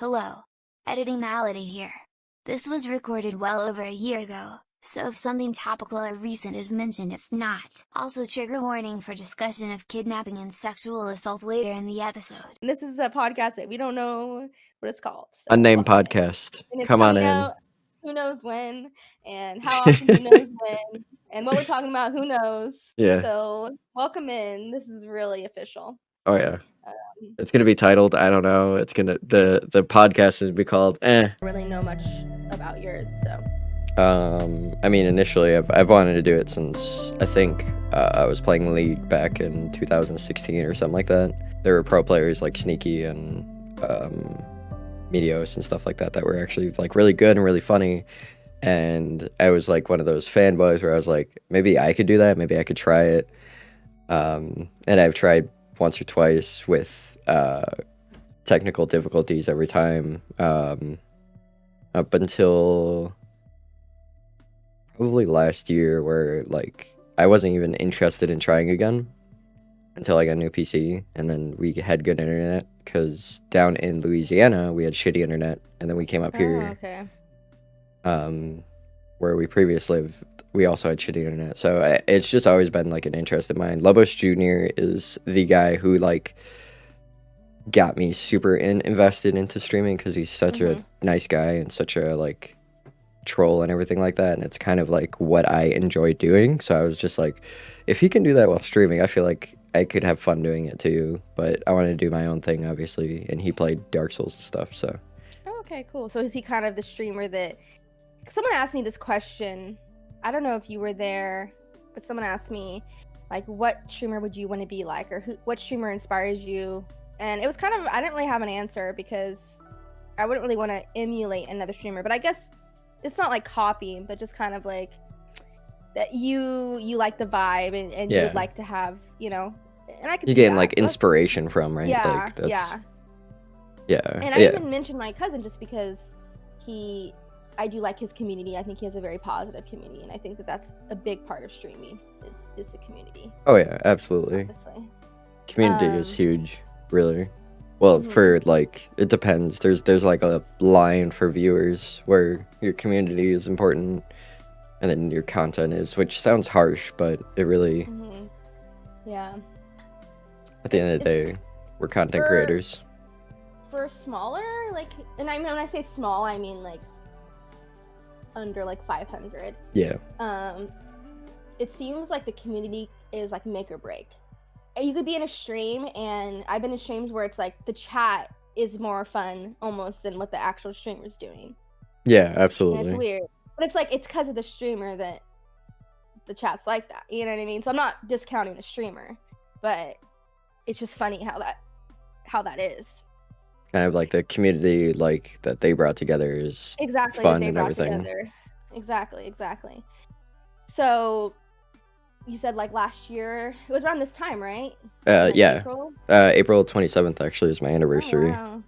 Hello. Editing Malady here. This was recorded well over a year ago, so if something topical or recent is mentioned it's not. Also trigger warning for discussion of kidnapping and sexual assault later in the episode. This is a podcast that we don't know what it's called. So Unnamed welcome in. podcast. And it's Come on coming in. out who knows when and how often who knows when and what we're talking about who knows. Yeah. So welcome in. This is really official. Oh yeah. It's gonna be titled, I don't know. It's gonna the podcast is gonna be called I don't really know much about yours, so I mean initially I've wanted to do it since I think I was playing League back in 2016 or something like that. There were pro players like Sneaky and Meteos and stuff like that were actually like really good and really funny. And I was like one of those fanboys where I was like, maybe I could do that, maybe I could try it. And I've tried once or twice with technical difficulties every time, up until probably last year, where like I wasn't even interested in trying again until I got a new PC, and then we had good internet because down in Louisiana we had shitty internet, and then we came up here, okay. where we previously lived. We also had shitty internet, so it's just always been like an interest of mine. Lobos Jr. is the guy who like got me super invested into streaming because he's such a nice guy and such a like troll and everything like that, and it's kind of like what I enjoy doing. So I was just like, if he can do that while streaming, I feel like I could have fun doing it too. But I wanted to do my own thing, obviously, and he played Dark Souls and stuff. So Okay, cool. So is he kind of the streamer that someone asked me this question? I don't know if you were there, but someone asked me like, what streamer would you want to be like, or what streamer inspires you? And it was kind of, I didn't really have an answer because I wouldn't really want to emulate another streamer, but I guess it's not like copying, but just kind of like that you like the vibe and you would like to have, and I could you see gain that. like So inspiration from, right? yeah, Like that's, yeah. And I even mentioned my cousin just because I do like his community. I think he has a very positive community, and I think that that's a big part of streaming is the community. Oh yeah, absolutely. Obviously. Community is huge, really. Well, for like, it depends. There's like a line for viewers where your community is important, and then your content is, which sounds harsh, but it really, yeah. at the end of the day, we're content creators. For smaller, like, and I mean, when I say small, I mean like under like 500. Yeah. It seems like the community is like make or break. You could be in a stream, and I've been in streams where it's like the chat is more fun almost than what the actual streamer's doing. Yeah, absolutely. And it's weird, but it's like it's because of the streamer that the chat's like that. You know what I mean? So I'm not discounting the streamer, but it's just funny how that is. Kind of like the community like that they brought together is Exactly fun they and brought everything. together. Exactly. So you said like last year, it was around this time, right? Like Yeah. April? April 27th actually is my anniversary. Oh, wow.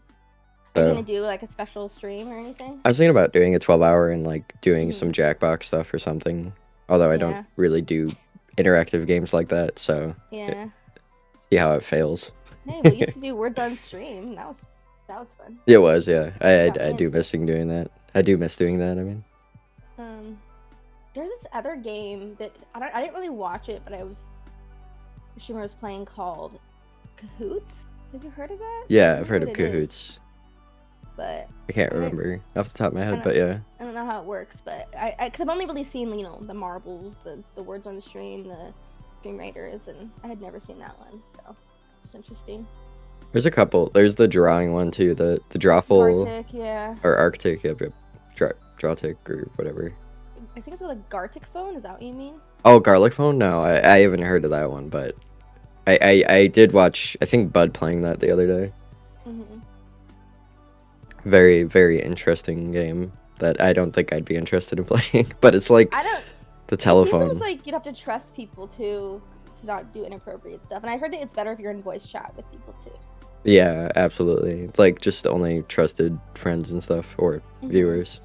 So Are you gonna do like a special stream or anything? I was thinking about doing a 12-hour and like doing some Jackbox stuff or something. Although I don't really do interactive games like that, so see how it fails. Hey, we used to do We're Done stream. That was fun. It was, yeah. I do miss doing that. I do miss doing that. I mean, there's this other game that I didn't really watch it, but the streamer was playing called Cahoots. Have you heard of that? Yeah, I've heard of Cahoots. But I can't remember off the top of my head, but yeah. I don't know how it works, but because I've only really seen the marbles, the words on the stream, the stream raiders, and I had never seen that one, so it's interesting. There's a couple. There's the drawing one too, the Drawful. Gartic, yeah. Or Arctic, yeah, Drawtic or whatever. I think it's like Gartic phone. Is that what you mean? Oh, Garlic Phone? No, I haven't heard of that one, but I did watch, I think, Bud playing that the other day. Very, very interesting game that I don't think I'd be interested in playing, but it's like the telephone. It seems like you'd have to trust people to not do inappropriate stuff, and I heard that it's better if you're in voice chat with people too. Yeah, absolutely. Like just only trusted friends and stuff or viewers.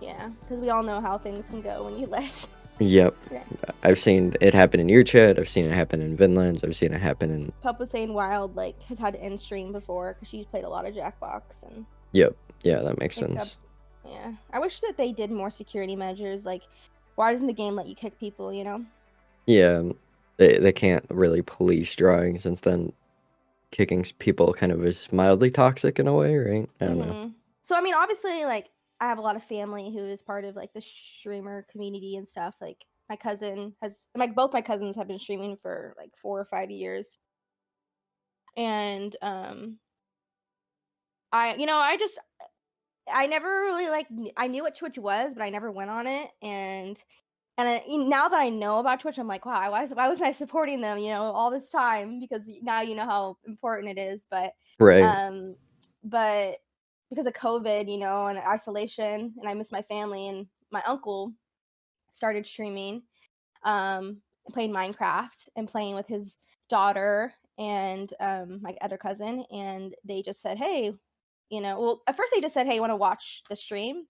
Yeah, because we all know how things can go when you let Yep. Yeah. I've seen it happen in your chat. I've seen it happen in Vinland's. I've seen it happen in. Pup was saying Wild like has had to end stream before because she's played a lot of Jackbox and Yep. Yeah, that makes picked up. sense. Yeah, I wish that they did more security measures. Like, why doesn't the game let you kick people? You know? Yeah, they can't really police drawing since then kicking people kind of is mildly toxic in a way, right? I don't know. So I mean, obviously, like I have a lot of family who is part of like the streamer community and stuff. Like my cousin has, like both my cousins have been streaming for like 4 or 5 years, and I never really like I knew what Twitch was, but I never went on it, and now that I know about Twitch, I'm like, wow, why wasn't I supporting them, all this time? Because now you know how important it is. But Right. um, but because of COVID, and isolation, and I miss my family, and my uncle started streaming, playing Minecraft and playing with his daughter and my other cousin, and they just said, hey, well, at first they just said, hey, you want to watch the stream?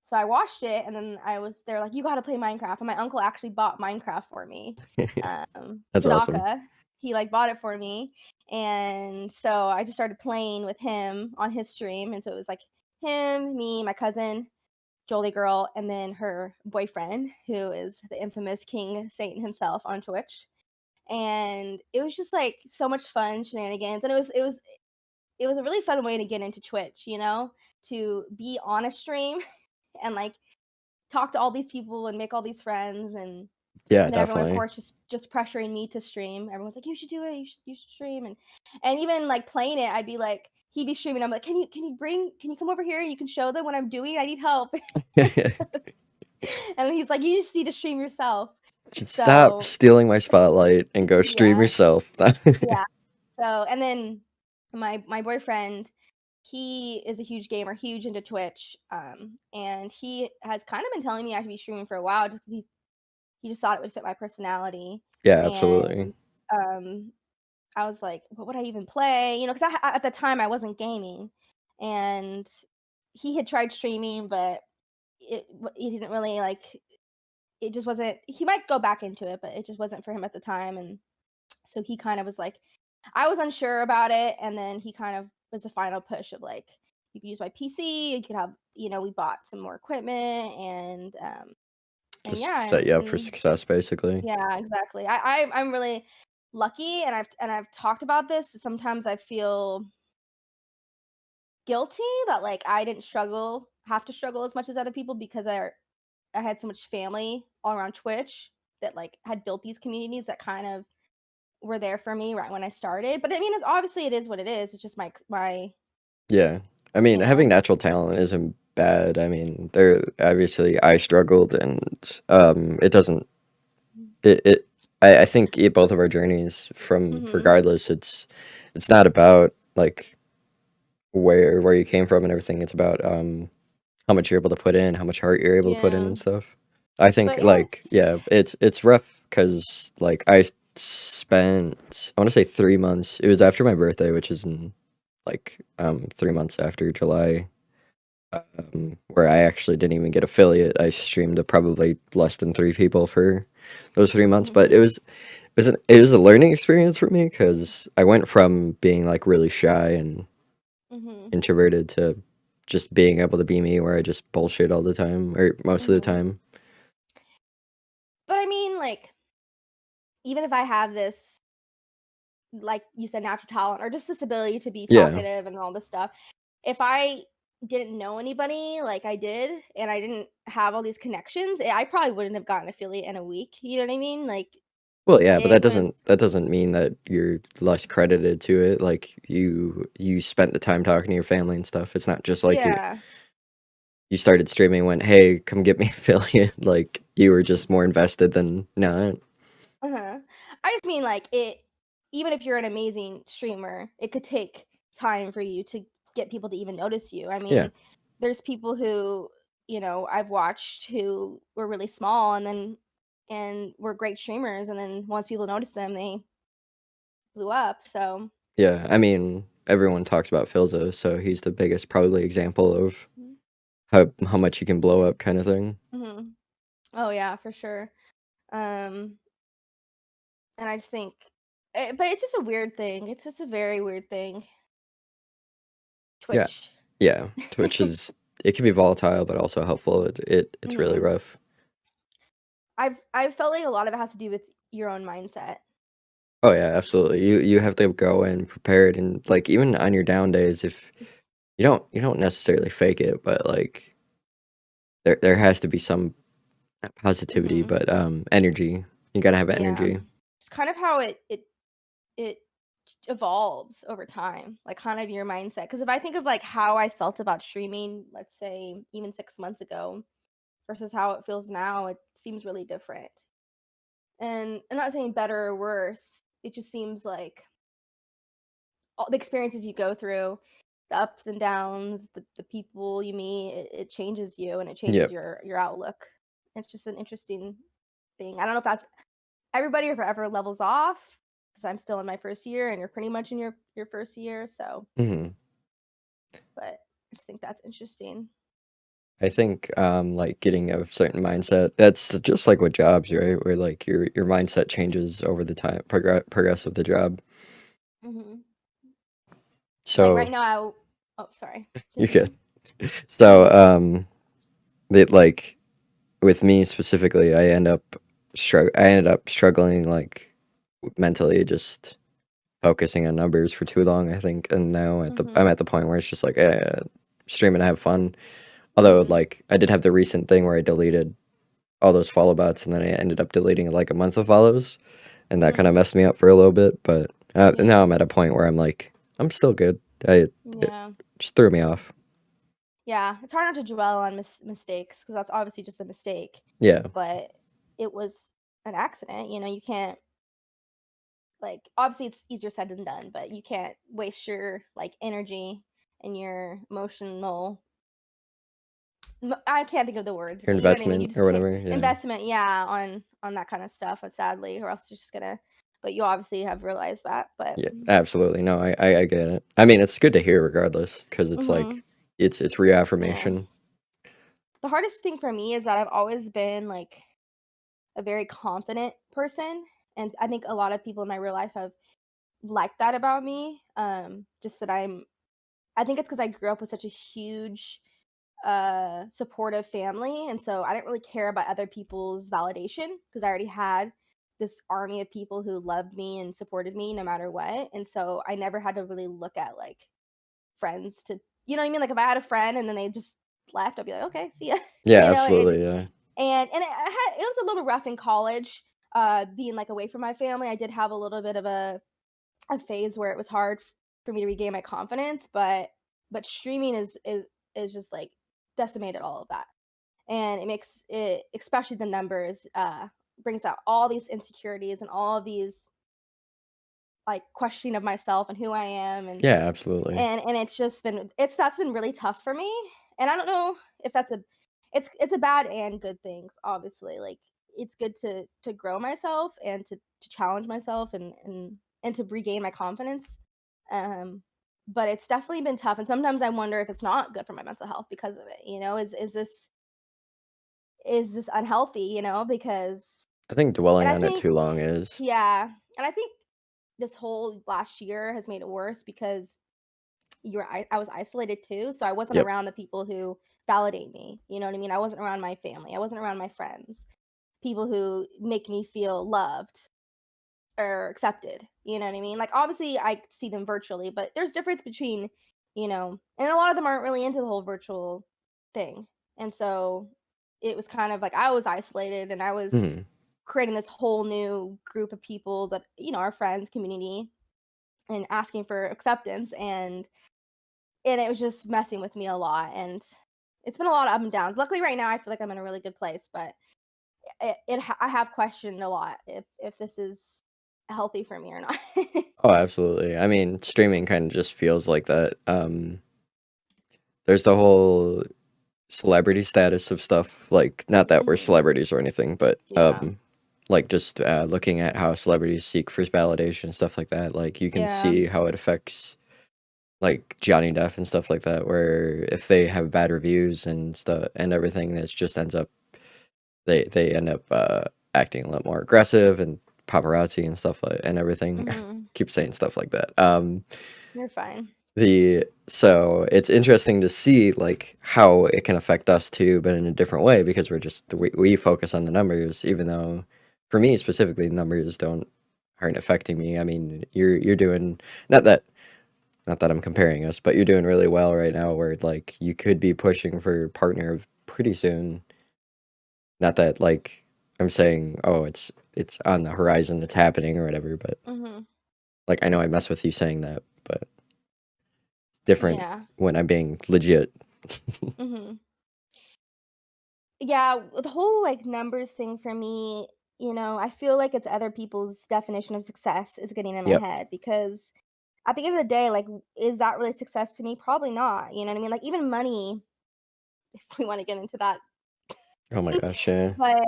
So I watched it, and then they're like, you got to play Minecraft. And my uncle actually bought Minecraft for me. That's awesome. Sadaka, he like bought it for me. And so I just started playing with him on his stream. And so it was like him, me, my cousin, Jolie Girl, and then her boyfriend, who is the infamous King Satan himself on Twitch. And it was just like so much fun shenanigans. And it was a really fun way to get into Twitch, to be on a stream and like talk to all these people and make all these friends, and Yeah, then everyone, of definitely. course, just pressuring me to stream. Everyone's like, you should do it, you should stream. And even like playing it, I'd be like, he'd be streaming, I'm like, can you come over here and you can show them what I'm doing? I need help. And he's like, you just need to stream yourself. Should stop So stealing my spotlight and go stream yeah, yourself. yeah. So and then my boyfriend, he is a huge gamer, huge into Twitch, and he has kind of been telling me I should be streaming for a while just because he just thought it would fit my personality. Yeah, absolutely. And I was like, what would I even play? Because at the time I wasn't gaming, and he had tried streaming, but he didn't really like. It just wasn't. He might go back into it, but it just wasn't for him at the time. And so he kind of was like, I was unsure about it, and then he kind of was the final push of like, you could use my PC, you could have, we bought some more equipment, and Just yeah, set you up for success, basically. yeah, exactly. I'm really lucky, and I've talked about this. Sometimes I feel guilty that like I didn't have to struggle as much as other people because I had so much family all around Twitch that like had built these communities that kind of were there for me right when I started. But I mean, obviously it is what it is. It's just my Yeah. I mean, you know. having natural talent isn't bad. I mean, there obviously I struggled and it doesn't it I think both of our journeys from Mhm. regardless it's not about like where you came from and everything. It's about how much you're able to put in, how much heart you're able to put in Yeah. and stuff. I think But yeah. like yeah, it's rough because like I spent I want to say 3 months. It was after my birthday, which is in like 3 months after July, where I actually didn't even get affiliate. I streamed to probably less than 3 people for those 3 months, but Mhm. it was a learning experience for me because I went from being like really shy and Mhm. introverted to just being able to be me, where I just bullshit all the time or most of the Mhm. time. But I mean, like, even if I have this, like you said, natural talent or just this ability to be Yeah. talkative and all this stuff, if I didn't know anybody like I did and I didn't have all these connections, I probably wouldn't have gotten affiliate in a week. You know what I mean? Like Well, yeah, but it was. that doesn't mean that you're less credited to it. Like you spent the time talking to your family and stuff. It's not just like Yeah. you started streaming and went, "Hey, come get me affiliate." Like you were just more invested than not. Uh-huh. I just mean like even if you're an amazing streamer, it could take time for you to get people to even notice you. I Yeah. mean, there's people who, I've watched who were really small and were great streamers, and then once people noticed them, they blew up. So Yeah. I mean, everyone talks about Philza, so he's the biggest probably example of how much you can blow up kind of thing. mm-hmm. Oh yeah, for sure. Um, and I just think, but it's just a weird thing. It's just a very weird thing. Yeah. Twitch. Yeah. Twitch is it can be volatile but also helpful. It's really hmm rough. I've felt like a lot of it has to do with your own mindset. Oh yeah, absolutely. You have to go in prepared and like even on your down days if you don't necessarily fake it, but like there has to be some not positivity, hmm but energy. You gotta have Yeah, energy. it's kind of how it evolves over time, like kind of your mindset. Because if I think of like how I felt about streaming, let's say even 6 months ago versus how it feels now, it seems really different. And I'm not saying better or worse. It just seems like all the experiences you go through, the ups and downs, the people you meet, it changes you and it changes Yep. your outlook. It's just an interesting thing. I don't know if that's everybody or forever levels off because I'm still in my first year and you're pretty much in your first year. So, hmm but I just think that's interesting. I think like getting a certain mindset, that's just like with jobs, right? Where like your mindset changes over the time progress of the job. hmm Like right So now, oh sorry, you could. continue. So that like with me specifically, I ended up struggling like mentally, just focusing on numbers for too long, I think. And now I'm hmm at the point where it's just like stream and have fun. Although hmm like I did have the recent thing where I deleted all those follow bots, and then I ended up deleting like a month of follows, and that kind of hmm messed me up for a little bit. But now Yeah, I'm at a point where I'm like, I'm still good. It yeah. just threw me off. Yeah, it's hard not to dwell on mistakes because that's obviously just a mistake, Yeah, but it was an accident. You know, you can't like obviously it's easier said than done, but you can't waste your like energy and your emotional. I can't think of the words, your but you know what I mean. You investment or just can't whatever. Yeah, investment, yeah, on that kind of stuff. Sadly, or else you're just gonna. But you obviously have realized that. But yeah, absolutely. No, I get it. I mean, it's good to hear regardless because it's hmm like it's yeah, reaffirmation. the hardest thing for me is that I've always been like a very confident person, and I think a lot of people in my real life have liked that about me. Just that I think it's because I grew up with such a huge supportive family, and so I didn't really care about other people's validation because I already had this army of people who loved me and supported me no matter what. And so I never had to really look at like friends to, you know what I mean? Like if I had a friend and then they just left, I'd be like, okay, see ya. Yeah, you know, absolutely. Yeah, and it was a little rough in college, being like away from my family. I did have a little bit of a phase where it was hard for me to regain my confidence, but streaming is just like decimated all of that, and it makes it, especially the numbers, brings out all these insecurities and all of these like questioning of myself and who I am, yeah, absolutely. and it's just been that's been really tough for me. And I don't know if that's a it's a bad and good things, obviously. Like it's good to grow myself and to challenge myself and to regain my confidence. Um but it's definitely been tough, and sometimes I wonder if it's not good for my mental health because of it. You know, is this unhealthy, you know, because I think and dwelling I on it think too long is. yeah, and I think this whole last year has made it worse because I was isolated too, so I wasn't Yep. around the people who validate me. You know what I mean? I wasn't around my family. I wasn't around my friends. People who make me feel loved or accepted. You know what I mean? Like obviously I see them virtually, but there's difference between, you know, and a lot of them aren't really into the whole virtual thing. And so it was kind of like I was isolated and I was hmm creating this whole new group of people that, you know, our friends, community, and asking for acceptance, and it was just messing with me a lot, and it's been a lot of up and downs. Luckily right now I feel like I'm in a really good place, but I have questioned a lot if this is healthy for me or not. Oh, absolutely. I mean, streaming kind of just feels like that. There's the whole celebrity status of stuff. Like, not that we're Mhm. celebrities or anything, but Yeah. like just looking at how celebrities seek for validation and stuff like that. Like, you can Yeah. see how it affects like Johnny Depp and stuff like that. Where if they have bad reviews and stuff and everything, that just ends up they end up acting a lot more aggressive and paparazzi and stuff and everything. Keep saying stuff like that. You're fine. So it's interesting to see like how it can affect us too, but in a different way because we focus on the numbers, even though for me specifically, the numbers aren't affecting me. I mean, you're doing not that I'm comparing us, but you're doing really well right now where like you could be pushing for your partner pretty soon. Not that like I'm saying, oh, it's on the horizon, it's happening or whatever, but like I know I mess with you saying that, but different Yeah. when I'm being legit. Yeah, the whole like numbers thing for me, I feel like it's other people's definition of success is getting in my Yep. head because at the end of the day, like, is that really success to me? Probably not. You know what I mean? Like, even money, if we want to get into that. Oh my gosh, yeah. But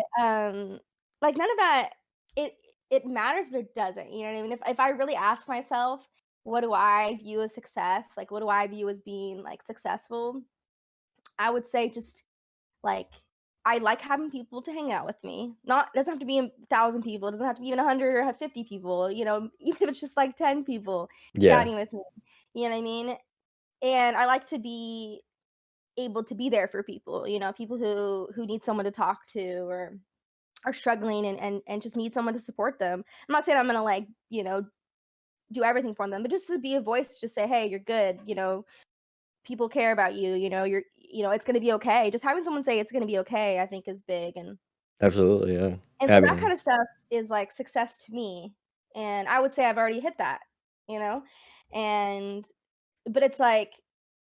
like none of that it it matters, but it doesn't. You know what I mean? If I really ask myself, what do I view as success? Like, what do I view as being like successful? I would say just like I like having people to hang out with me. Not doesn't have to be 1,000 people. It doesn't have to be even 100 or 50 people. Even if it's just like 10 people Yeah. chatting with me. You know what I mean? And I like to be able to be there for people. People who need someone to talk to or are struggling and just need someone to support them. I'm not saying I'm gonna like do everything for them, but just to be a voice, to just say, hey, you're good. People care about you. It's gonna be okay. Just having someone say it's gonna be okay, I think is big. Absolutely, yeah. And I so that mean, kind of stuff is like success to me. And I would say I've already hit that, you know? And but it's like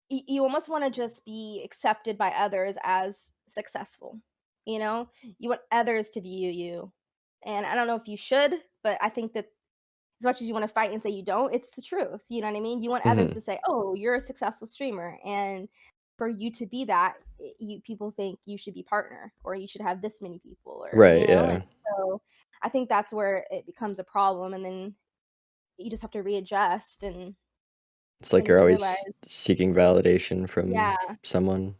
you almost want to just be accepted by others as successful. You want others to view you. And I don't know if you should, but I think that as much as you want to fight and say you don't, it's the truth. You know what I mean? You want others mhm. to say, "Oh, you're a successful streamer," and for you to be that, people think you should be partner or you should have this many people, or Right, And yeah. so I think that's where it becomes a problem, and then you just have to readjust It's like and you're just realize, always seeking validation from yeah, someone,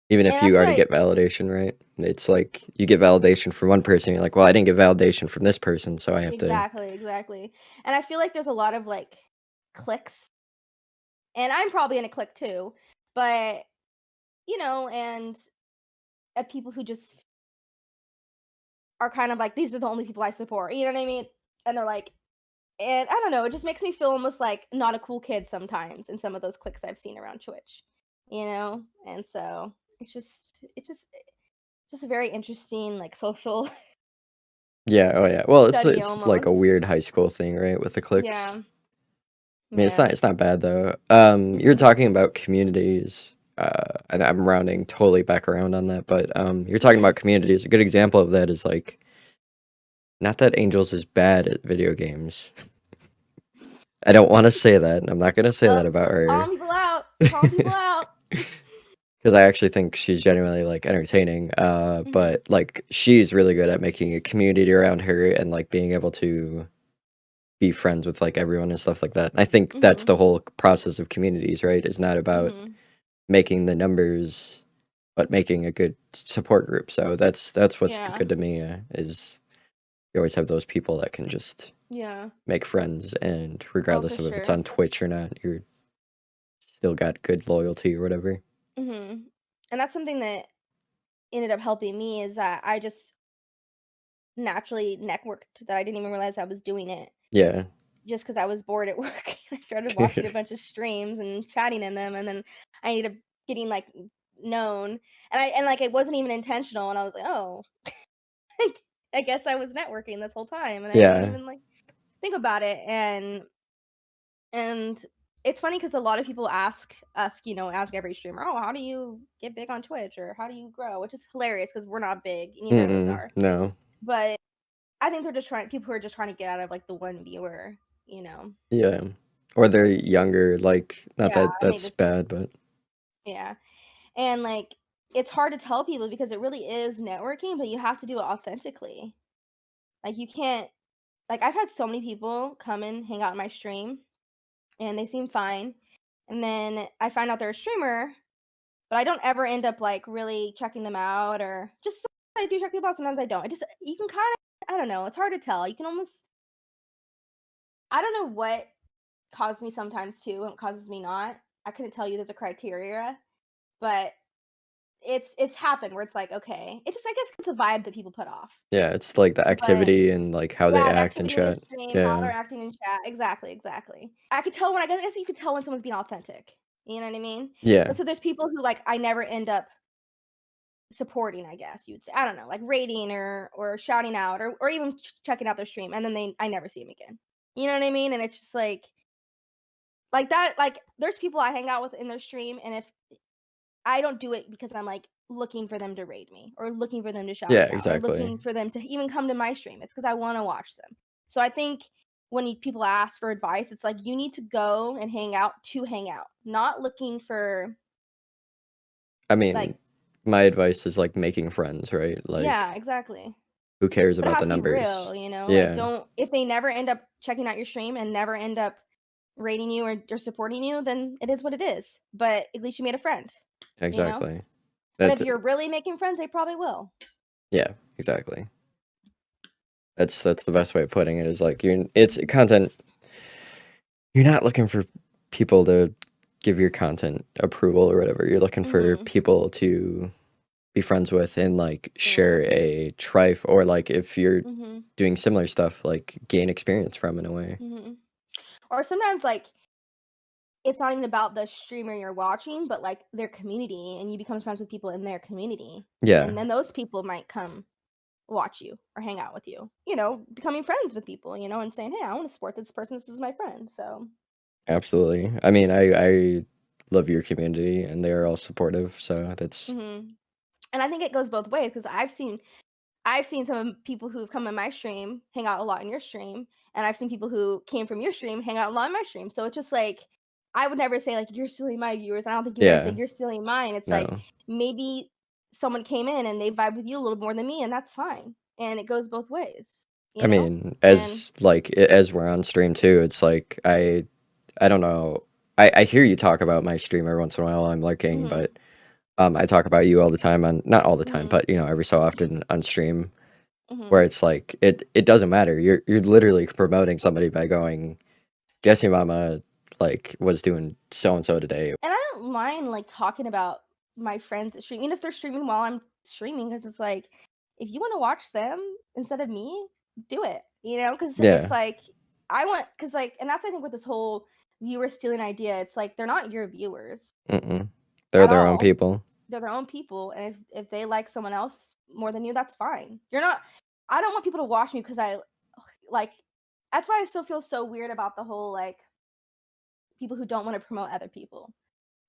even if and you that's what already I get validation, right? It's like you get validation from one person, you're like, "Well, I didn't get validation from this person, so I have to." exactly, and I feel like there's a lot of like cliques, and I'm probably in a clique too, but and people who just are kind of like, "These are the only people I support," you know what I mean? And they're like and I don't know, it just makes me feel almost like not a cool kid sometimes in some of those cliques I've seen around Twitch, And so it's just a very interesting, like, social Yeah, oh yeah. Well, study it's like a almost. weird high school thing, right, with the cliques. Yeah. I mean, Yeah. it's not bad though. You're Mhm. talking about communities, and I'm rounding totally back around on that, but you're talking Mhm. about communities. A good example of that is like, not that Angels is bad at video games. I don't want to say that. And I'm not gonna say that about her. Calling people out. You're calling people out. Because I actually think she's genuinely like entertaining. Mhm. But like she's really good at making a community around her and like being able to be friends with like everyone and stuff like that. I think that's Mhm. the whole process of communities, right? It's not about Mhm. making the numbers, but making a good support group. So that's what's Yeah. good to me is you always have those people that can just Yeah. make friends, and Oh, for regardless of if it's sure. on Twitch or not, you're still got good loyalty or whatever. Mhm. And that's something that ended up helping me is that I just naturally networked that I didn't even realize I was doing it Yeah. just because I was bored at work. I started watching a bunch of streams and chatting in them, and then I ended up getting, like, known, like, it wasn't even intentional, and I was like, "Oh, I guess I was networking this whole time," and I didn't Yeah. even, like, think about it, and it's funny because a lot of people ask every streamer, "Oh, how do you get big on Twitch?" or "How do you grow?" Which is hilarious because 'cause we're not big, neither of us Mm-mm. are. No. But I think they're just trying people who are just trying to get out of, like, the one viewer, you know? Yeah. Or they're younger, like not Yeah, that and they that's just bad, but yeah, and, like, it's hard to tell people because it really is networking, but you have to do it authentically. Like, you can't like, I've had so many people come and hang out in my stream, and they seem fine, and then I find out they're a streamer, but I don't ever end up, like, really checking them out or just I do check people out, sometimes I don't. It just, you can kind of, I don't know, it's hard to tell. You can almost, I don't know what causes me sometimes too, and what causes me not. I couldn't tell you there's a criteria, but it's happened where it's like, okay, it just, I guess it's a vibe that people put off. Yeah, it's like the But activity and like how they yeah, the act and activity in the chat. stream, how Yeah. they're acting in chat. Exactly. I could tell when, I guess you could tell when someone's being authentic. You know what I mean? Yeah. But so there's people who, like, I never end up supporting, I guess you would say. I don't know, like rating or shouting out or even checking out their stream, and then I never see them again. You know what I mean? And it's just like that, like there's people I hang out with in their stream, and if I don't do it because I'm like looking for them to raid me or looking for them to shout Yeah, me out or exactly. looking for them to even come to my stream. It's because I want to watch them. So I think when people ask for advice, it's like you need to go and hang out to hang out, not looking for I like, mean, my advice is like making friends, right? yeah, Like, exactly. who cares But it about has the to be numbers? real, you know? Like, Yeah, don't, if they never end up checking out your stream and never end up rating you or supporting you, then it is what it is. But at least you made a friend, you know? exactly. And That if you're really making friends, they probably will. yeah, exactly. That's the best way of putting it is like it's content. You're not looking for people to give your content approval or whatever. You're looking for Mm-hmm. people to be friends with and like Yeah. share a trife or like if you're Mm-hmm. doing similar stuff, like gain experience from in a way. Mm-hmm. Or sometimes, like, it's not even about the streamer you're watching, but like their community, and you become friends with people in their community. Yeah, And then those people might come watch you or hang out with you, you know, becoming friends with people, you know, and saying, hey, I want to support this person. This is my friend. So, absolutely. I mean, I love your community and they're all supportive, so that's and I think it goes both ways because I've seen some people who've come in my stream hang out a lot in your stream, and I've seen people who came from your stream hang out a lot in my stream. So it's just like, I would never say like you're stealing my viewers. I don't think you would ever say yeah, you're stealing mine. It's like no. maybe someone came in and they vibe with you a little more than me, and that's fine. And it goes both ways, I you know? mean, And as like as we're on stream too, it's like I don't know. I hear you talk about my stream every once in a while. I'm lurking, mhm, but I talk about you all the time on not all the time, mhm, but every so often on stream mhm. where it's like it doesn't matter. You're literally promoting somebody by going, Jesse Mama like was doing so and so today. And I don't mind like talking about my friends that stream, even if they're streaming while I'm streaming, because it's like, if you want to watch them instead of me, do it. You know, because it's Yeah. like I want, because like, and that's, I think, with this whole viewer stealing idea. It's like they're not your viewers Mm-mm. They're at their own all. people. They're their own people, and if they like someone else more than you, that's fine. You're not. I don't want people to watch me because I like. That's why I still feel so weird about the whole like people who don't want to promote other people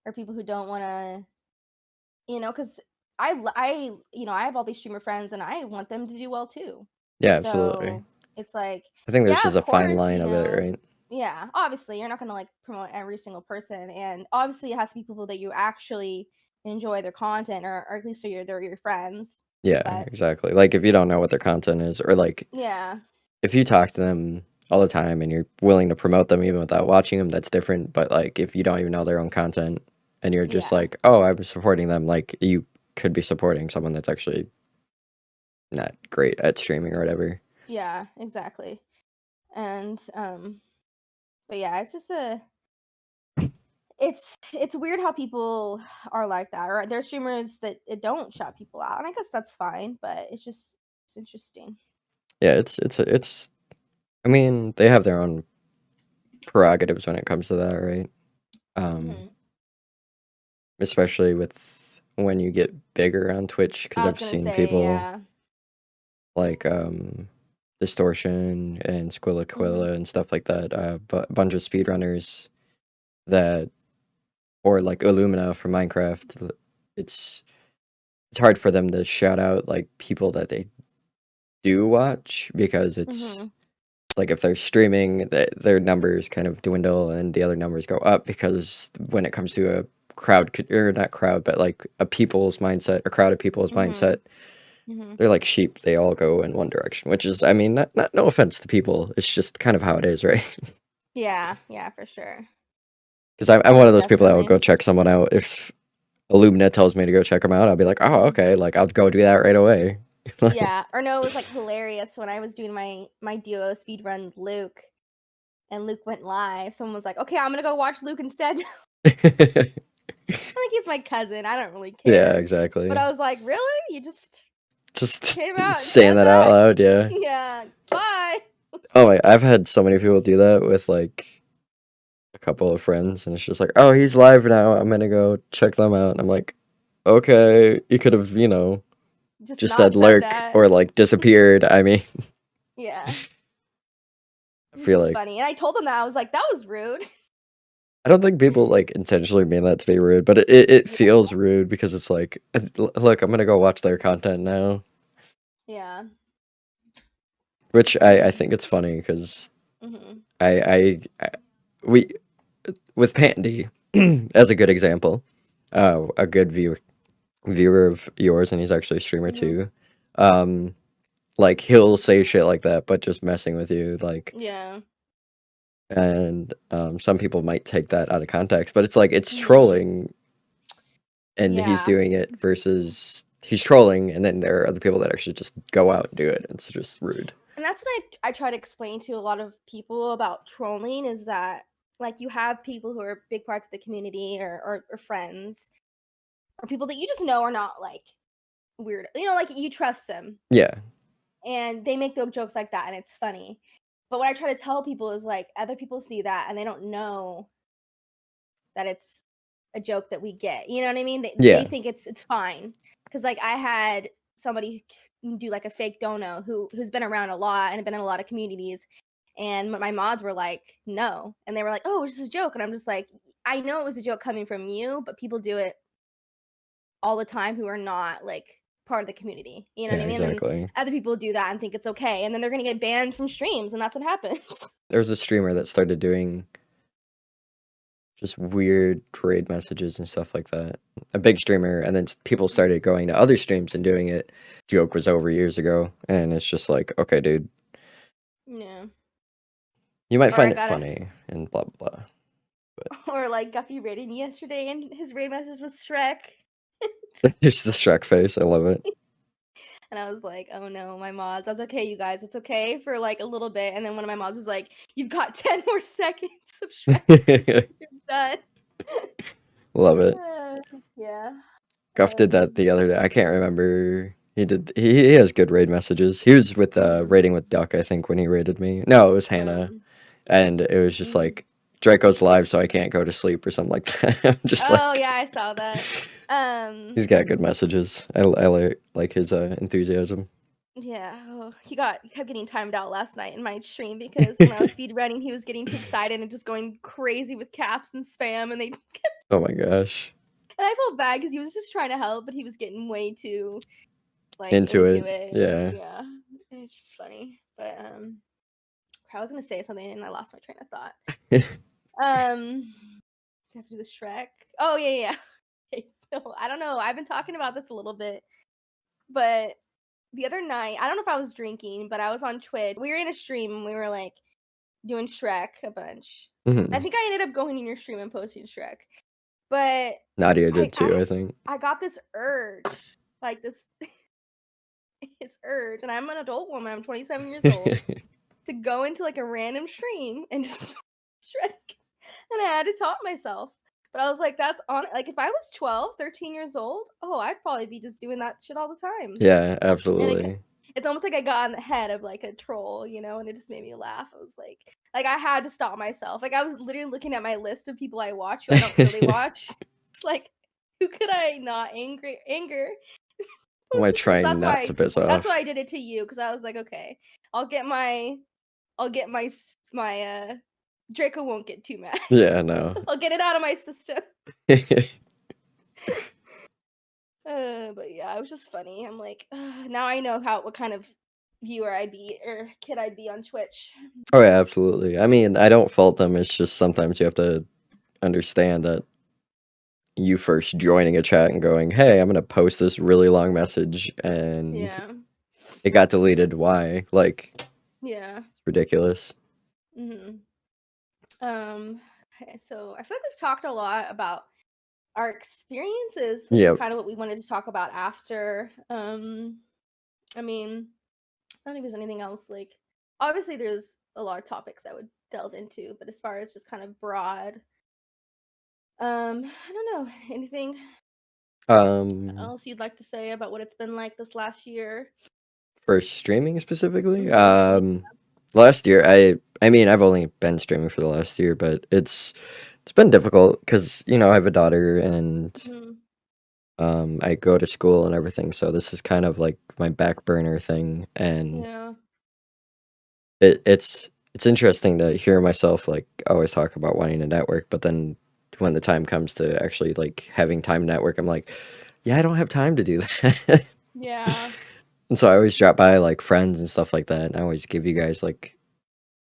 or people who don't want to, because I have all these streamer friends and I want them to do well too. Yeah, absolutely. So it's like, I think there's yeah, just of a fine course, line of it, right? yeah, obviously you're not going to like promote every single person. And obviously it has to be people that you actually enjoy their content, or at least they're your friends. Yeah, But exactly. Like if you don't know what their content is, or like yeah, if you talk to them all the time and you're willing to promote them even without watching them, that's different. But like if you don't even know their own content and you're just yeah, like, oh, I'm supporting them, like you could be supporting someone that's actually not great at streaming or whatever. yeah, exactly. And but yeah, it's just it's weird how people are like that, or there's streamers that don't shout people out, and I guess that's fine, but it's interesting. Yeah, it's. I mean, they have their own prerogatives when it comes to that, right? Um, Hmm. especially with when you get bigger on Twitch, because I was I've gonna seen say, people yeah. like Distortion and Hmm. Squillaquilla and stuff like that. But a bunch of speedrunners that, or like Illumina from Minecraft. It's it's hard for them to shout out like people that they do watch because it's Hmm. like if they're streaming, their numbers kind of dwindle and the other numbers go up because when it comes to a crowd or not crowd, but like a people's mindset, a crowd of people's Hmm. mindset, Hmm. they're like sheep. They all go in one direction, which is, I mean, not no offense to people. It's just kind of how it is, right? Yeah, yeah, for sure. Because I'm one of those people that will Definitely. go check someone out. If Illumina tells me to go check them out, I'll be like, oh, Hmm. okay, like I'll go do that right away. Like, Yeah, or no, it was like hilarious when I was doing my duo speed run with Luke, and Luke went live. Someone was like, "Okay, I'm gonna go watch Luke instead." Like he's my cousin. I don't really yeah, care. But exactly. I was like, "Really? You just Just came out and saying said that out that?" loud, yeah. Yeah. Bye. Oh my, I've had so many people do that with like a couple of friends, and it's just like, oh, he's live now. I'm gonna go check them out. And I'm like, okay, you could have, Just just not said said lurk that. or like disappeared. I mean, Yeah. I It was feel just like funny. And I told them that. I was like, "That was rude." I don't think people like intentionally mean that to be rude, but it Yeah. feels rude because it's like, look, I'm gonna go watch their content now, Yeah. which I think it's funny because Mhm. I we with Pandy as a good example, a good viewer of yours, and he's actually a streamer Mhm. too. Um, like he'll say shit like that, but just messing with you, like, Yeah. and some people might take that out of context, but it's like it's Mhm. trolling, and he's Yeah. doing it versus he's trolling, and then there are other people that actually just go out and do it. It's just rude. And that's what I try to explain to a lot of people about trolling is that like you have people who are big parts of the community or friends or people that you just know are not like weird. You know, like you trust them Yeah, and they make those jokes like that and it's funny. But what I try to tell people is like other people see that and they don't know that it's a joke that we get. You know what I mean? They yeah, think it's fine. Cuz like I had somebody do like a fake dono who's been around a lot and been in a lot of communities and my mods were like, "No." And they were like, "Oh, it's just a joke." And I'm just like, "I know it was a joke coming from you, but people do it all the time who are not like part of the community." You know yeah, what I mean? And exactly. other people do that and think it's okay, and then they're going to get banned from streams and that's what happens. There's a streamer that started doing just weird trade messages and stuff like that. A big streamer, and then people started going to other streams and doing it. Joke was over years ago, and it's just like, okay, dude, Yeah. you might Or I find it got a funny and blah blah blah. or like Guffy rated me yesterday and his raid message was Shrek. There's the Shrek face. I love it. And I was like, "Oh no, my mods." That's okay, you guys. It's okay for like a little bit. And then one of my mods was like, "You've got 10 more seconds of Shrek. You're done." Love it. Yeah. Guff did that Um, the other day. I can't remember. He did. He has good raid messages. He was with mhm, raiding with Duck, I think, when he raided me. No, it was Hannah, um, and it was just mhm. like Draco's live, so I can't go to sleep or something like that. I'm just Oh like, yeah, I saw that. he's got good messages. I like his enthusiasm. Yeah, oh, he kept getting timed out last night in my stream because when I was speed running, he was getting too excited and just going crazy with caps and spam, and they Oh my gosh, and I felt bad because he was just trying to help, but he was getting way too like into into it. it. Yeah. Yeah, it's just funny. But I was gonna say something and I lost my train of thought. Do I have to do the Shrek? Oh yeah, yeah. Okay, so I don't know. I've been talking about this a little bit, but the other night, I don't know if I was drinking, but I was on Twitch. We were in a stream and we were like doing Shrek a bunch. I Mhm. think I ended up going in your stream and posting Shrek. But Nadia I did too, I I think. I got this urge, like this this urge, and I'm an adult woman. I'm 27 years old to go into like a random stream and just Shrek. And I had to top myself. But I was like, that's on like if I was 12, 13 years old, oh, I'd probably be just doing that shit all the time. Yeah, And absolutely. it's almost like I got in the head of like a troll, you know, and it just made me laugh. I was like I had to stop myself. Like I was literally looking at my list of people I watch who I don't really watch. It's like who could I not anger? Am I Post this. So trying not to piss that's why off? I did it to you because I was like, okay, I'll get my Draco won't get too mad. Yeah, no. I'll get it out of my system. But yeah, it was just funny. I'm like, now I know what kind of viewer I'd be or kid I'd be on Twitch. Oh yeah, absolutely. I mean, I don't fault them. It's just sometimes you have to understand that you first joining a chat and going, "Hey, I'm gonna post this really long message," and Yeah, it got deleted. Why? Like, it's yeah. ridiculous. hmm Okay, so I feel like we've talked a lot about our experiences, which is Yep. kind of what we wanted to talk about after I mean, I don't think there's anything else. Like, obviously, there's a lot of topics I would delve into, but as far as just kind of broad, I don't know. Anything Um, else you'd like to say about what it's been like this last year? for streaming specifically, Yeah. last year I mean I've only been streaming for the last year, but it's been difficult because I have a daughter and Mhm. I go to school and everything, so this is kind of like my back burner thing, and Yeah. it's interesting to hear myself like always talk about wanting to network, but then when the time comes to actually like having time to network, I'm like, yeah, I don't have time to do that. Yeah. And so I always drop by like friends and stuff like that, and I always give you guys like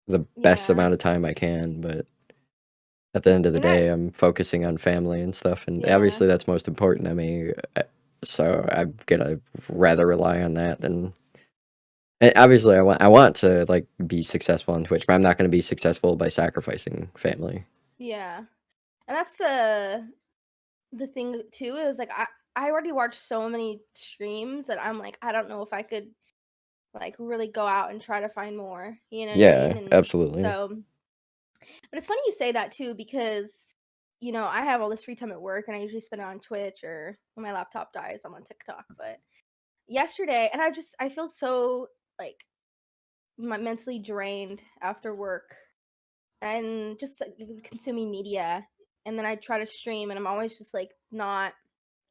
the best Yeah. amount of time I can, but at the end of the And that, day, I'm focusing on family and stuff, and yeah. obviously that's most important to me. So I'm gonna rather rely on that than. And obviously, I want to like be successful on Twitch, but I'm not gonna be successful by sacrificing family. Yeah. And that's the thing too is like I already watched so many streams that I'm like I don't know if I could like really go out and try to find more. You know what I Yeah, mean? And absolutely. so, but it's funny you say that too because I have all this free time at work and I usually spend it on Twitch or when my laptop dies, I'm on TikTok. But yesterday, and I feel so like mentally drained after work and just like, consuming media. And then I try to stream, and I'm always just like not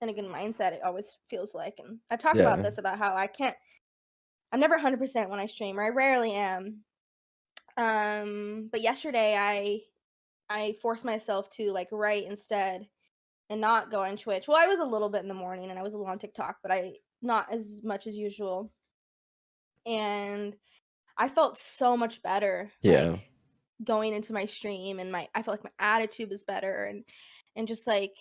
in a good mindset. It always feels like, and I've talked about Yeah, this about how I'm never 100% when I stream, or I rarely am. But yesterday I forced myself to like write instead and not go on Twitch. Well, I was a little bit in the morning and I was a little on TikTok, but I not as much as usual. And I felt so much better yeah, like going into my stream, and I felt like my attitude was better, and just like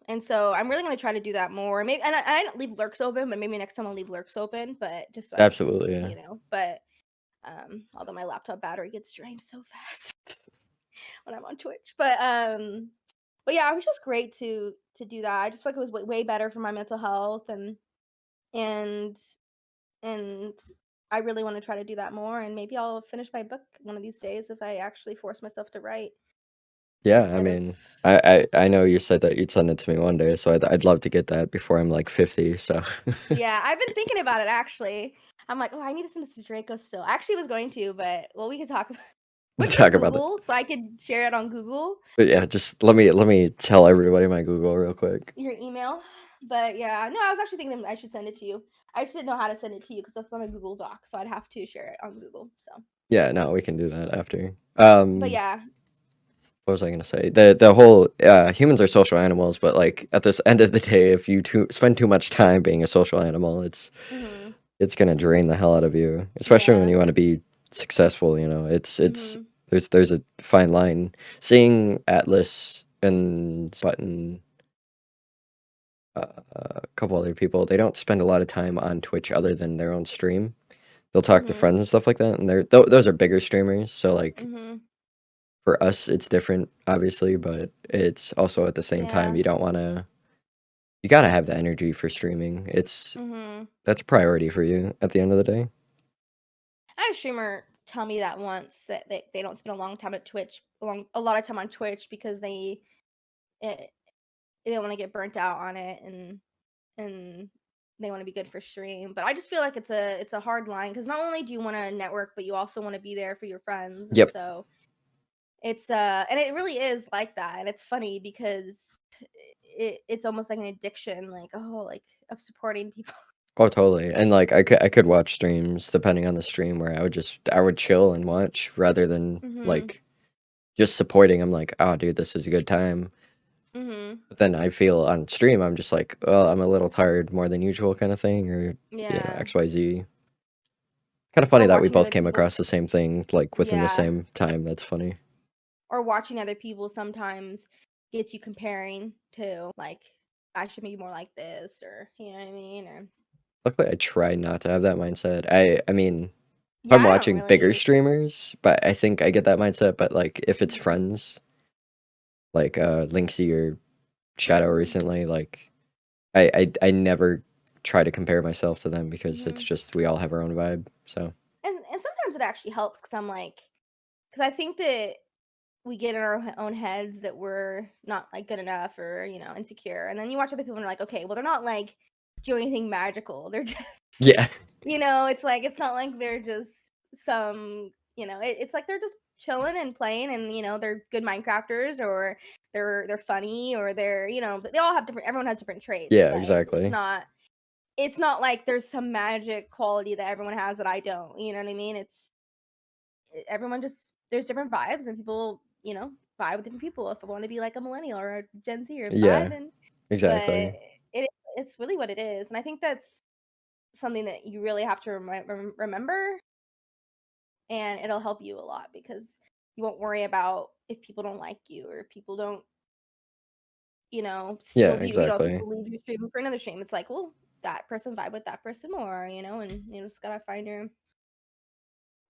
and so I'm really gonna try to do that more. Maybe, and I don't leave lurks open, but maybe next time I'll leave lurks open, but just so I can, absolutely. Yeah, but although my laptop battery gets drained so fast when I'm on Twitch, but yeah, it was just great to do that. I just feel like it was way better for my mental health, and and I really want to try to do that more, and maybe I'll finish my book one of these days if I actually force myself to write yeah. I instead of mean, I know you said that you'd send it to me one day, so I'd love to get that before I'm like 50. So Yeah, I've been thinking about it actually. I'm like, oh, I need to send this to Draco still. I actually was going to, but well, we could talk. What's your talk about it. Google so I could share it on Google? But yeah, just let me tell everybody my Google real quick. Your email. But yeah, no, I was actually thinking I should send it to you. I just didn't know how to send it to you because that's on a Google Doc, so I'd have to share it on Google. So, Yeah, no, we can do that after. but yeah, What was I gonna say? The whole humans are social animals, but like at this end of the day, if you spend too much time being a social animal, mhm, it's gonna drain the hell out of you. Especially when yeah, you want to be successful. It's mhm, there's a fine line. Seeing Atlas and Button, a couple other people, they don't spend a lot of time on Twitch other than their own stream. They'll talk to mhm, friends and stuff like that, and those are bigger streamers. So like mhm, for us, it's different, obviously, but it's also at the same time yeah, you don't want to. You gotta have the energy for streaming. mhm. That's a priority for you at the end of the day. I had a streamer tell me that once that they don't spend a long time at Twitch, a lot of time on Twitch because eh, they don't want to get burnt out on it, and they want to be good for stream. But I just feel like it's a hard line because not only do you want to network, but you also want to be there for your friends, and Yep. so it's and it really is like that, and it's funny because it's almost like an addiction, like like of supporting people. Oh, totally. And like I could watch streams depending on the stream where I would chill and watch rather than Mhm. like just supporting. I'm like, oh, dude, this is a good time. Mhm. But then I feel on stream, I'm just like, oh, I'm a little tired more than usual kind of thing, or Yeah. XYZ. Kind of funny Or that we watching both other came people. across the same thing like within the Yeah. same time. That's funny. Or watching other people sometimes gets you comparing to like I should be more like this, or you know what I mean, or Luckily, I try not to have that mindset. I mean, if yeah, I'm I don't watching bigger really. streamers, but I think I get that mindset. But like if it's Mhm. friends, like Linksy or Shadow recently, like I never try to compare myself to them because it's Mhm. just we all have our own vibe. So And sometimes it actually helps because I'm like, because I think that we get in our own heads that we're not like good enough or insecure, and then you watch other people and you're like, okay, well they're not like doing anything magical. They're just yeah, it's like it's not like they're just some it's like they're just chilling and playing, and they're good Minecrafters, or they're funny, or they're they all have different. Everyone has different traits, yeah, but exactly. it's not like there's some magic quality that everyone has that I don't. You know what I mean? Everyone just there's different vibes, and people vibe with different people. If I want to be like a millennial or a Gen Z or Yeah, vibe, and but exactly. it's really what it is, and I think that's something that you really have to remember, and it'll help you a lot because you won't worry about if people don't like you or if people don't Yeah, steal view. exactly. People leave your stream for another stream. It's like, well, that person vibe with that person more, and you just gotta find your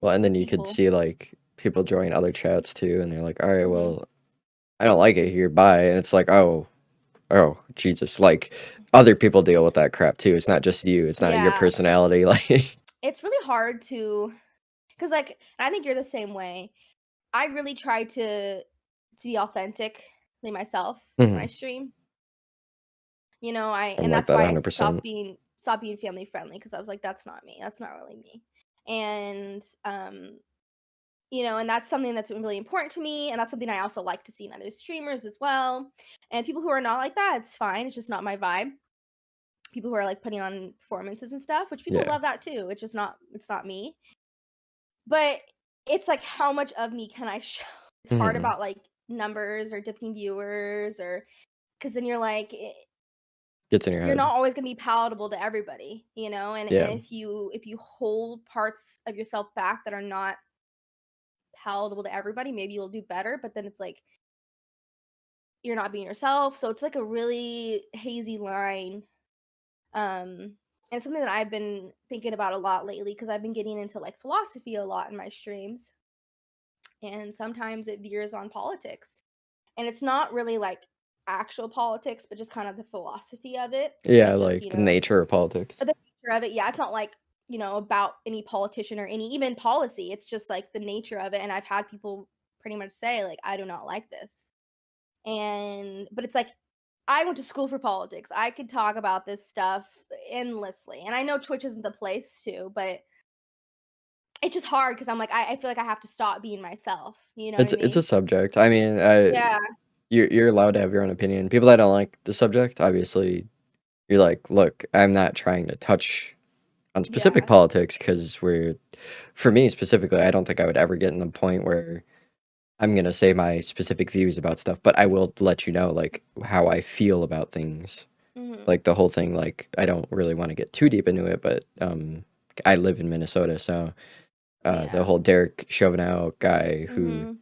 Well, and then you could people. see like people join other chats too, and they're like, all right, Hmm. well, I don't like it here, bye. And it's like, oh, Jesus, like other people deal with that crap too. It's not just you. It's not your Yeah, personality. Like, it's really hard to because like and I think you're the same way. I really try to be authentically myself when I mhm, stream. I'm And like that's that why I 100%. stopped being family friendly because I was like, that's not me. That's not really me. And and that's something that's really important to me, and that's something I also like to see in other streamers as well. And people who are not like that, it's fine. It's just not my vibe. People who are like putting on performances and stuff, which people Yeah. love that too. It's not me. But it's like how much of me can I show? It's hard Hmm. about like numbers or dipping viewers or because then you're like Gets in your you're head. not always going to be palatable to everybody, Yeah. and if you hold parts of yourself back that are not palatable to everybody, maybe you'll do better, but then it's like you're not being yourself. So it's like a really hazy line. And something that I've been thinking about a lot lately because I've been getting into like philosophy a lot in my streams, and sometimes it veers on politics. And it's not really like actual politics, but just kind of the philosophy of it. Yeah, Of just, like the nature of politics. the nature of it. Yeah, it's not like, about any politician or any even policy. It's just like the nature of it. And I've had people pretty much say, like, I do not like this. But it's like I went to school for politics. I could talk about this stuff endlessly. And I know Twitch isn't the place to, but it's just hard because I'm like, I feel like I have to stop being myself. You know what I It's a mean? subject. I mean, Yeah. you're allowed to have your own opinion. People that don't like the subject, obviously, you're like, look, I'm not trying to touch on specific Yeah. politics because for me specifically, I don't think I would ever get in the point where I'm gonna say my specific views about stuff, but I will let you know like how I feel about things. Mhm. Like the whole thing, like I don't really want to get too deep into it, but I live in Minnesota, so the Yeah. whole Derek Chauvin guy who Mhm.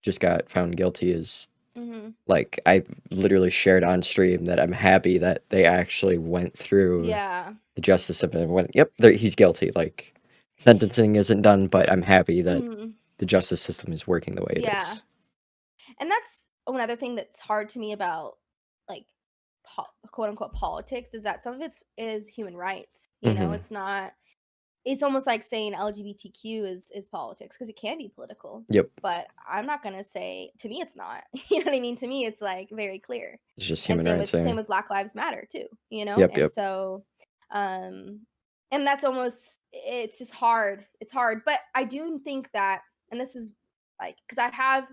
just got found guilty is Mhm. like I literally shared on stream that I'm happy that they actually went through Yeah. the justice system and went, yep, he's guilty. Like sentencing isn't done, but I'm happy that Mhm. the justice system is working the way it Yeah. is. And that's another thing that's hard to me about like quote unquote politics is that some of it is human rights. Hmm. It's not. It's almost like saying LGBTQ is politics because it can be political. Yep, But I'm not gonna say to me it's not. You know what I mean? To me, it's like very clear. it's just And human rights. Yeah. same with Black Lives Matter too. Yep, And yep. so, um, and that's almost it's just hard. It's hard, but I do think that, and this is like because I have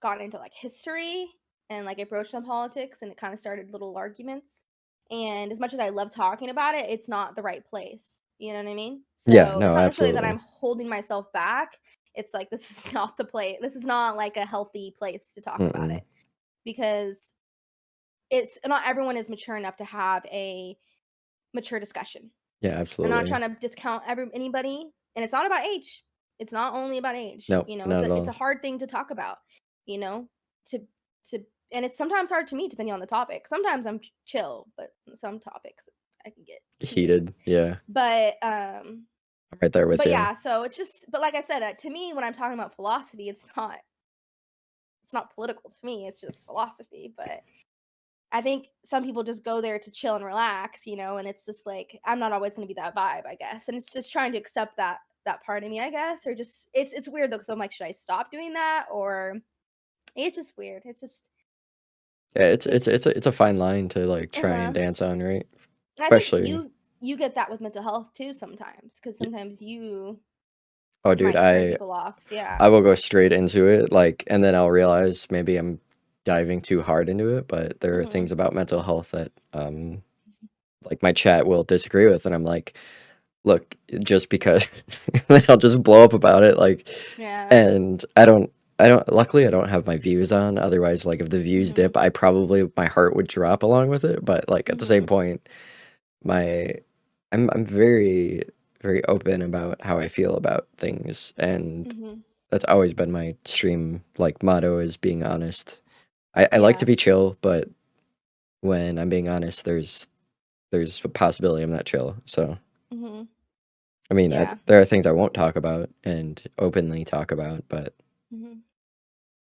gotten into like history and like I broached on politics and it kind of started little arguments. And as much as I love talking about it, it's not the right place. You know what I mean? Yeah, So no, it's not necessarily that absolutely. I'm holding myself back. It's like this is not the place. This is not like a healthy place to talk about Mm-mm. it because it's not everyone is mature enough to have a mature discussion. Yeah, I'm not absolutely. trying to discount anybody, and it's not about age. It's not only about age. Nope, not at It's a all. hard thing to talk about. You know, to to and it's sometimes hard to me depending on the topic. Sometimes I'm chill, but some topics I can get heated. Heated. Yeah, But I'm right there with but you. yeah, so it's just but like I said, to me when I'm talking about philosophy, it's not political to me. It's just philosophy, but I think some people just go there to chill and relax, and it's just like I'm not always going to be that vibe, I guess. And it's just trying to accept that part of me, I guess, or just it's weird though, cuz I'm like, should I stop doing that, or it's just weird. It's just Yeah, it's it's a fine line to like try and uh-huh. dance on, right? And I think Especially, you get that with mental health too sometimes, cuz y- sometimes you oh, dude, might turn people off. Yeah. I will go straight into it, like, and then I'll realize maybe I'm diving too hard into it. But there are Mhm. things about mental health that, like my chat will disagree with, and I'm like, look, just because I'll just blow up about it, like, Yeah. and luckily I don't have my views on. Otherwise, like, if the views Mhm. dip, my heart would drop along with it. But like at the same Mhm. point, my I'm very very open about how I feel about things, and Mhm. that's always been my stream like motto is being honest. I like to Yeah. be chill, but when I'm being honest, there's a possibility I'm not chill. So Mhm. I mean, Yeah. there are things I won't talk about and openly talk about, but Mhm.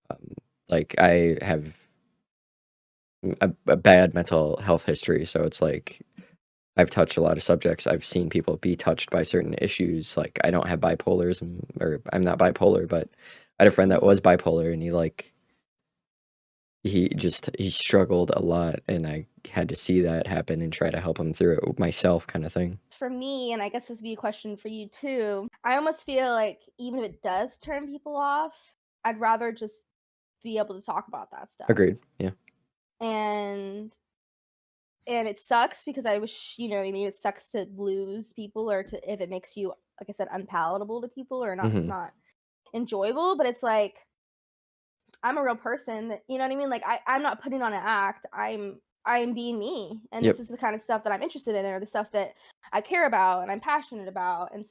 um, like I have a bad mental health history, so it's like I've touched a lot of subjects. I've seen people be touched by certain issues. Like I don't have bipolarism, or I'm not bipolar, but I had a friend that Mhm. was bipolar, and he struggled a lot, and I had to see that happen and try to help him through it myself, kind of thing. For me, and I guess this would be a question for you too, I almost feel like even if it does turn people off, I'd rather just be able to talk about that stuff. Agreed. Yeah. And it sucks because I wish, you know what I mean, it sucks to lose people, or to if it makes you, like I said, unpalatable to people, or Hmm. not enjoyable, but it's like I'm a real person that, you know what I mean? Like I'm not putting on an act. I'm being me. And this Yep. is the kind of stuff that I'm interested in, or the stuff that I care about and I'm passionate about. And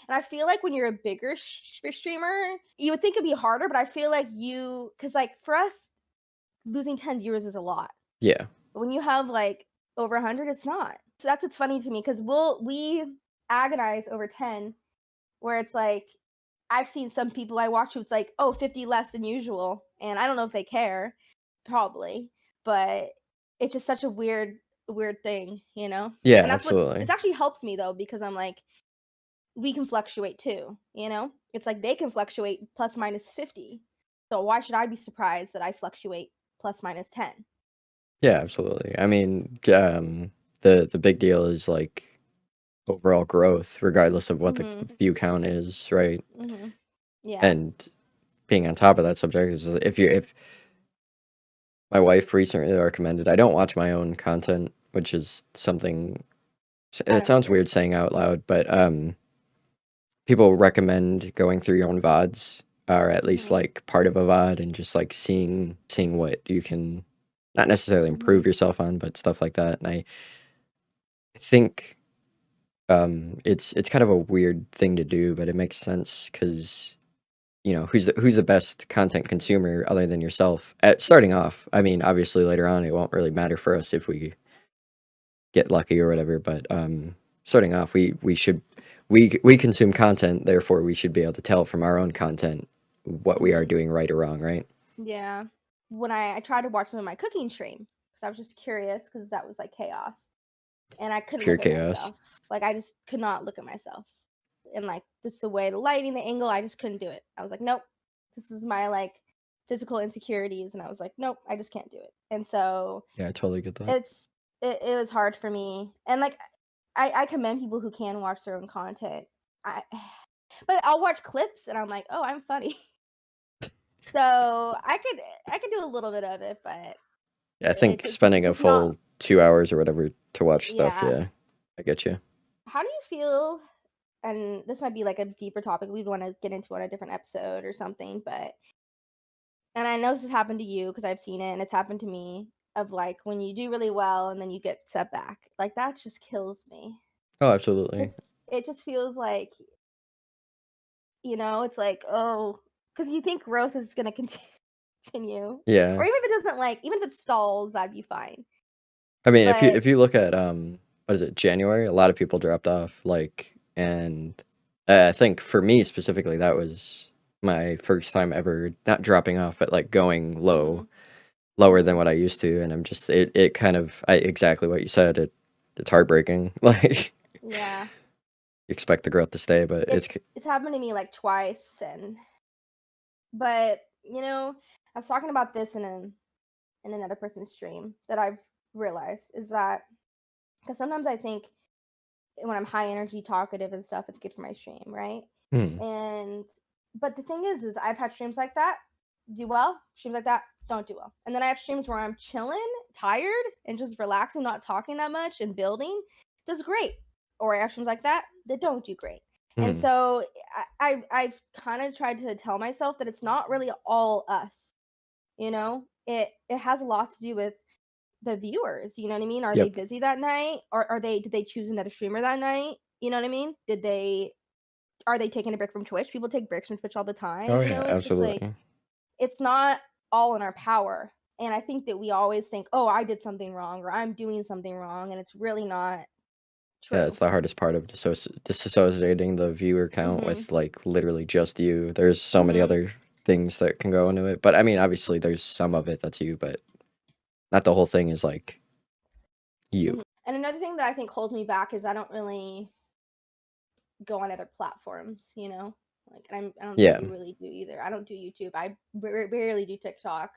I feel like when you're a bigger streamer, you would think it'd be harder, but I feel like cuz like for us, losing 10 viewers is a lot. Yeah. But when you have like over 100, it's not. So that's what's funny to me, cuz we agonize over 10, where it's like I've seen some people I watch who it's like, oh, 50 less than usual. And I don't know if they care, probably, but it's just such a weird thing, you know? Yeah. And that's what it's Absolutely. actually helped me though, because I'm like, we can fluctuate too, you know? It's like they can fluctuate plus minus 50. So why should I be surprised that I fluctuate plus minus 10? Yeah. Absolutely. I mean, the big deal is like overall growth, regardless of what the Mhm. view count is, right? Mhm. Yeah. And being on top of that subject is if my wife recently recommended, I don't watch my own content, which is something I it don't sounds either. weird saying out loud, but people recommend going through your own VODs, or at least Mhm. like part of a VOD, and just like seeing what you can not necessarily improve Mhm. yourself on, but stuff like that. And I think it's kind of a weird thing to do, but it makes sense because who's the best content consumer other than yourself at starting off. I mean, obviously later on it won't really matter for us if we get lucky or whatever, but starting off we consume content, therefore we should be able to tell from our own content what we are Mhm. doing right or wrong, right? Yeah. When I tried to watch some of my cooking stream, because I was just curious, because that was like chaos. And I couldn't Pure look at chaos. myself. Like I just could not look at myself. And like just the way the lighting, the angle, I just couldn't do it. I was like, nope. This is my like physical insecurities. And I was like, nope, I just can't do it. And so Yeah, I totally get that. it was hard for me. And like I commend people who can watch their own content. I but I'll watch clips and I'm like, oh, I'm funny. So I could do a little bit of it, but Yeah, I think it's spending a just not. full 2 hours or whatever to watch stuff, Yeah. yeah, I get you. How do you feel? And this might be like a deeper topic we'd want to get into on a different episode or something, but and I know this has happened to you because I've seen it and it's happened to me, of like when you do really well and then you get set back. Like that just kills me. Oh, absolutely. Cuz it just feels like, it's like, oh, cuz you think growth is going to continue. Or Yeah. even if it doesn't, like even if it stalls, that'd be fine. I mean, But if you look at what is it, January, a lot of people dropped off, like, and I think for me specifically, that was my first time ever not dropping off, but like going low. mhm. lower than what I used to, and I'm just it kind of exactly what you said. It's heartbreaking. Like Yeah. you expect the growth to stay, but It's happened to me like twice, but I was talking about this in another person's stream that I've realized is that because sometimes I think when I'm high energy, talkative and stuff, it's good for my stream, right? hmm, And but the thing is I've had streams like that do well, streams like that don't do well, and then I have streams where I'm chilling, tired, and just relaxing, not talking that much and building, does great, or I have streams like that that don't do great. And hmm. so I've kind of tried to tell myself that it's not really all us, it has a lot to do with the viewers, you know what I mean? Are they Yep. busy that night? Or did they choose another streamer that night? You know what I mean? Are they taking a break from Twitch? People take breaks from Twitch all the time, Oh yeah, It's just like absolutely. it's not all in our power. And I think that we always think, "Oh, I did something wrong," or "I'm doing something wrong," and it's really not Yeah, true. it's the hardest part of disassociating the viewer count Mhm. with like literally just you. There's so many Mhm. other things that can go into it, but I mean, obviously, there's some of it that's you, but not the whole thing is like you. Mhm. And another thing that I think holds me back is I don't really go on other platforms, Like I don't think Yeah, you really do either. I don't do YouTube. I barely do TikTok.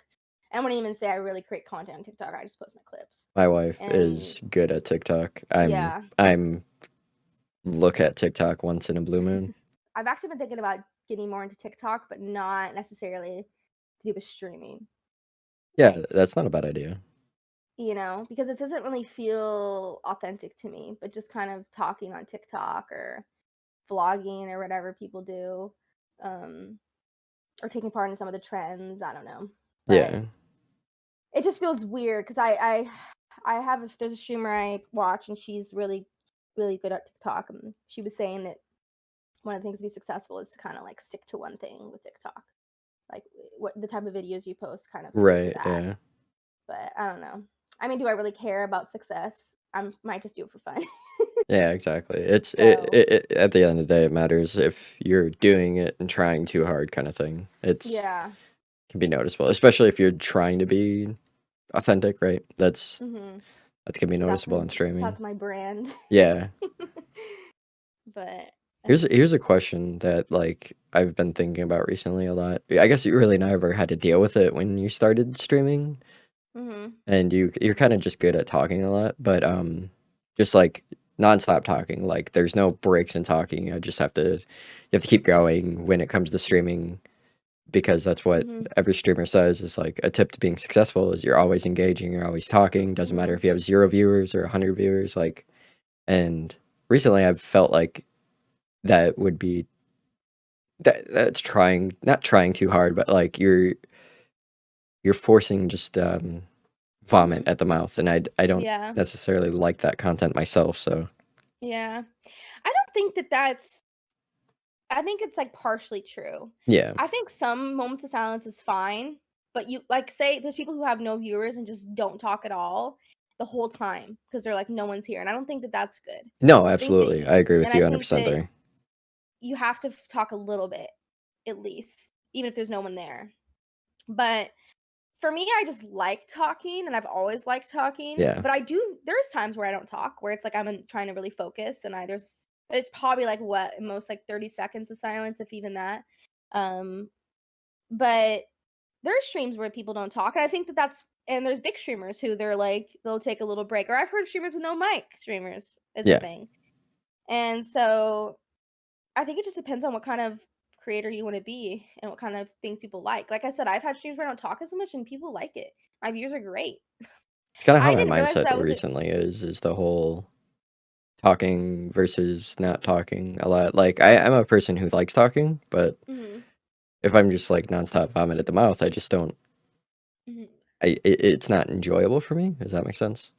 I wouldn't even say I really create content on TikTok. I just post my clips. my wife And is good at TikTok. yeah, I'm look at TikTok once in a blue moon. I've actually been thinking about getting more into TikTok, but not necessarily to do with streaming. Yeah, Like, that's not a bad idea. because it doesn't really feel authentic to me, but just kind of talking on TikTok or vlogging or whatever people do. Um, or taking part in some of the trends. I don't know, but Yeah, it just feels weird because I have there's a streamer I watch and she's really really good at TikTok, and she was saying that one of the things to be successful is to kind of like stick to one thing with TikTok, like what the type of videos you post, kind of stick to right. that. Yeah. But I don't know. I mean, do I really care about success? I might just do it for fun. Yeah, exactly. So At the end of the day, it matters if you're doing it and trying too hard, kind of thing. It's yeah. can be noticeable, especially if you're trying to be authentic, right? Hmm. That's gonna be noticeable in streaming. That's my brand. Yeah. But Here's a question that like I've been thinking about recently a lot. I guess you really never had to deal with it when you started streaming, hmm and you're kind of just good at talking a lot, but just like nonstop talking, like there's no breaks in talking. I just have to you have to keep going when it comes to streaming because that's what hmm every streamer says is like a tip to being successful is you're always engaging, you're always talking. Doesn't matter hmm if you have 0 viewers or 100 viewers, like. And recently, I've felt like that would be that's trying not trying too hard, but like you're forcing just hmm vomit at the mouth, and I don't yeah. necessarily like that content myself. So Yeah. I don't think that that's I think it's, like, partially true. yeah, I think some moments of silence is fine, but you like, say there's people who have no viewers and just don't talk at all the whole time because 'cause they're like, "No one's here," and I don't think that that's good. no, I think that absolutely, y I agree with and I you 100 think percent that there. you have to talk a little bit, at least, even if there's no one there. But for me, I just like talking, and I've always liked talking, Yeah, but there's times where I don't talk, where it's like trying to really focus, and but it's probably like what, at most like 30 seconds of silence, if even that. Um, but there are streams where people don't talk, and I think that and there's big streamers who they'll take a little break, or I've heard streamers with no mic streamers is a yeah, thing. And so I think it just depends on what kind of creator you want to be and what kind of things people like. Like I said, I've had streams where I don't talk as much and people like it. My views are great. it's kind of how I my didn't realize mindset that was recently is the whole talking versus not talking a lot. Like I'm a person who likes talking, but mhm, if I'm just like nonstop vomit at the mouth, I just don't. mhm. It's not enjoyable for me. Does that make sense?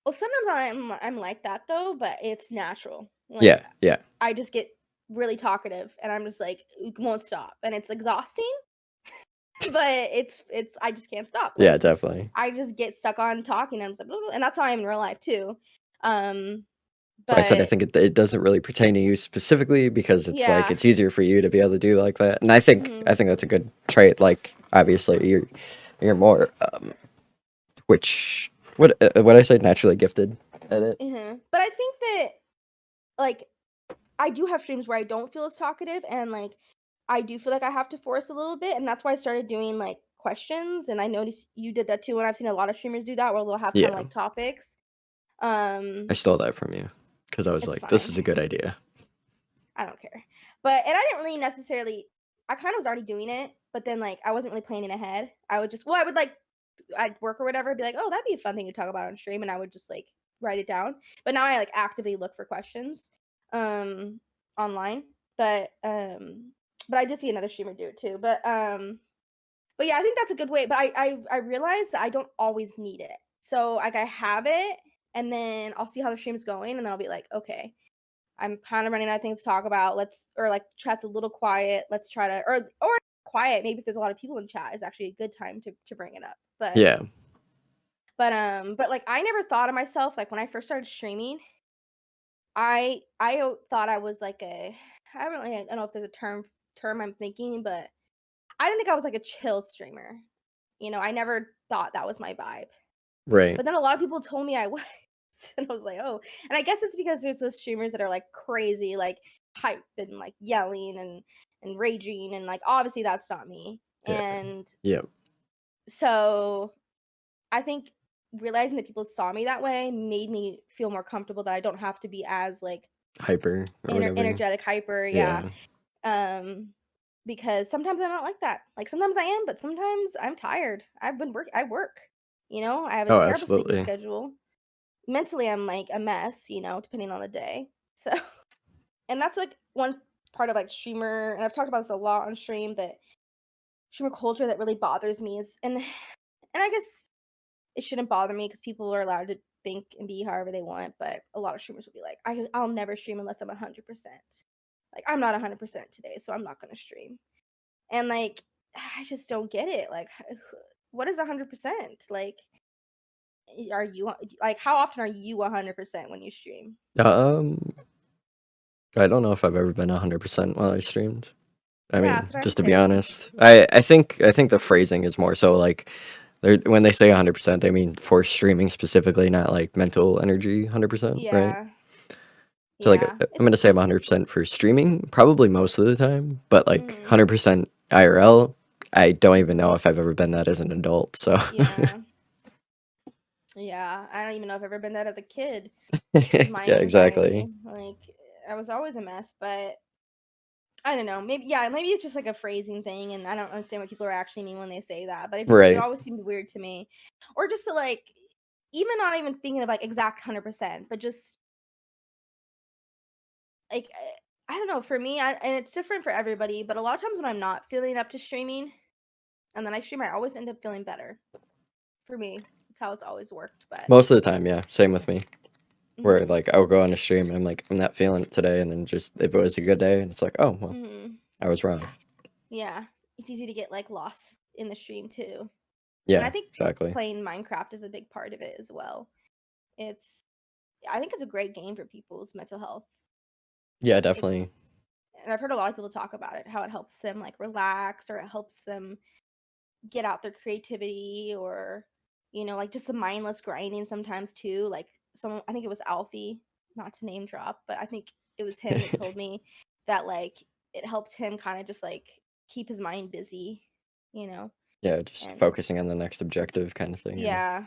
Well, sometimes I'm like that though, but it's natural. Like Yeah, yeah, I just get really talkative and I'm just like won't stop and it's exhausting, but it's I just can't stop. yeah, Like definitely. I just get stuck on talking and I'm just like, blah, blah, and that's how I am in real life too. Um, So I said I but think it doesn't really pertain to you specifically because it's like yeah. it's easier for you to be able to do like that, and Mhm. I think that's a good trait. Like obviously you're more which what I say naturally gifted at it. But I think that like I do have streams where I don't feel as talkative, and like I do feel like I have to force a little bit, and that's why I started doing like questions. And I noticed you did that too, and I've seen a lot of streamers do that where they'll have kind of Yeah, like topics. I stole that from you because I was It's like, this fine. is a good idea. I don't care. But and I didn't really necessarily I kind of was already doing it, but then like I wasn't really planning ahead. I would just I would like I'd work or whatever, be like, "Oh, that'd be a fun thing to talk about on stream," and I would just like write it down. But now I like actively look for questions online. But I did see another streamer do it too. But yeah, I think that's a good way, but I realized that I don't always need it. So like I have it and then I'll see how the stream's going and then I'll be like, "Okay, I'm kind of running out of things to talk about. Or like chat's a little quiet. Let's try to or quiet. Maybe if there's a lot of people in chat is actually a good time to bring it up." Yeah, But like I never thought of myself like when I first started streaming, I thought I was like I don't know if there's a term I'm thinking, but I didn't think I was like a chill streamer. I never thought that was my vibe. right. But then a lot of people told me I was. And I was like, "Oh." And I guess it's because there's those streamers that are like crazy, like hype and like yelling and raging and like obviously that's not me. Yeah, And yeah, so I think realizing that people saw me that way made me feel more comfortable that I don't have to be as like hyper or whatever. energetic, hyper, yeah. Because sometimes I'm not like that. Like sometimes I am, but sometimes I'm tired. I work. I have a Oh, terrible sleeping absolutely. schedule. Mentally, I'm like a mess, depending on the day. So, and that's like one part of like streamer, and I've talked about this a lot on stream, that streamer culture that really bothers me is, and I guess it shouldn't bother me because people are allowed to think and be however they want, but a lot of streamers will be like, I'll never stream unless I'm 100%. Like, I'm not 100% today, so I'm not going to stream. And, like, I just don't get it. Like, what is 100%? Like, are you, like, how often are you 100% when you stream? I don't know if I've ever been 100% while I streamed. I Yeah, mean, that's what I'm just to be saying. honest, I think the phrasing is more so like when they say 100%, they mean for streaming specifically, not like mental energy 100%, right? Yeah. So like Yeah. I'm gonna say I'm 100% for streaming, probably most of the time, but like Mhm. 100% IRL, I don't even know if I've ever been that as an adult. So Yeah. Yeah. I don't even know if I've ever been that as a kid. My yeah, exactly. anxiety. Like, I was always a mess, but I don't know. Maybe it's just like a phrasing thing, and I don't understand what people are actually mean when they say that. But it Right. always seemed weird to me, or just to like, even not even thinking of like exact 100%, but just like I don't know. For me, and it's different for everybody, but a lot of times when I'm not feeling up to streaming, and then I stream, I always end up feeling better. For me, that's how it's always worked. But Most of the time, yeah, same with me. Where mhm. like I'll go on a stream and I'm like, I'm not feeling it today, and then just if it was a good day, and it's like, oh well, I was wrong. Yeah, it's easy to get like lost in the stream too. And I Yeah, think exactly. playing Minecraft is a big part of it as well. I think it's a great game for people's mental health. Yeah, definitely. And I've heard a lot of people talk about it, how it helps them like relax, or it helps them get out their creativity, or like just the mindless grinding sometimes too. Like I think it was Alfie, not to name drop, but I think it was him that told me that like it helped him kind of just like keep his mind busy, Yeah, just and focusing on the next objective kind of thing. yeah.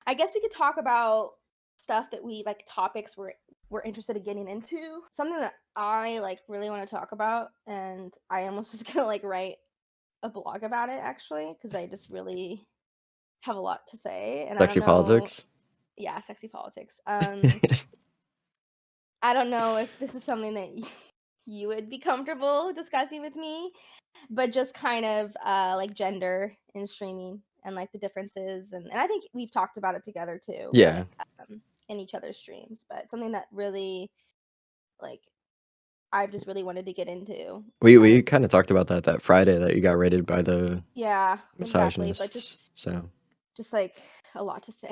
I guess we could talk about stuff that we like, topics we're interested in getting into. Something that I like really want to talk about, and I almost was gonna like write a blog about it actually, because I just really have a lot to say, and I Sexy don't know. politics. Yeah, sexy politics. I don't know if this is something that you would be comfortable discussing with me, but just kind of like gender in streaming and like the differences, and I think we've talked about it together too. Yeah. But, in each other's streams, but something that really like I've just really wanted to get into. We kind of talked about that Friday that you got rated by the Yeah, exactly. But misogynists. So just like a lot to say.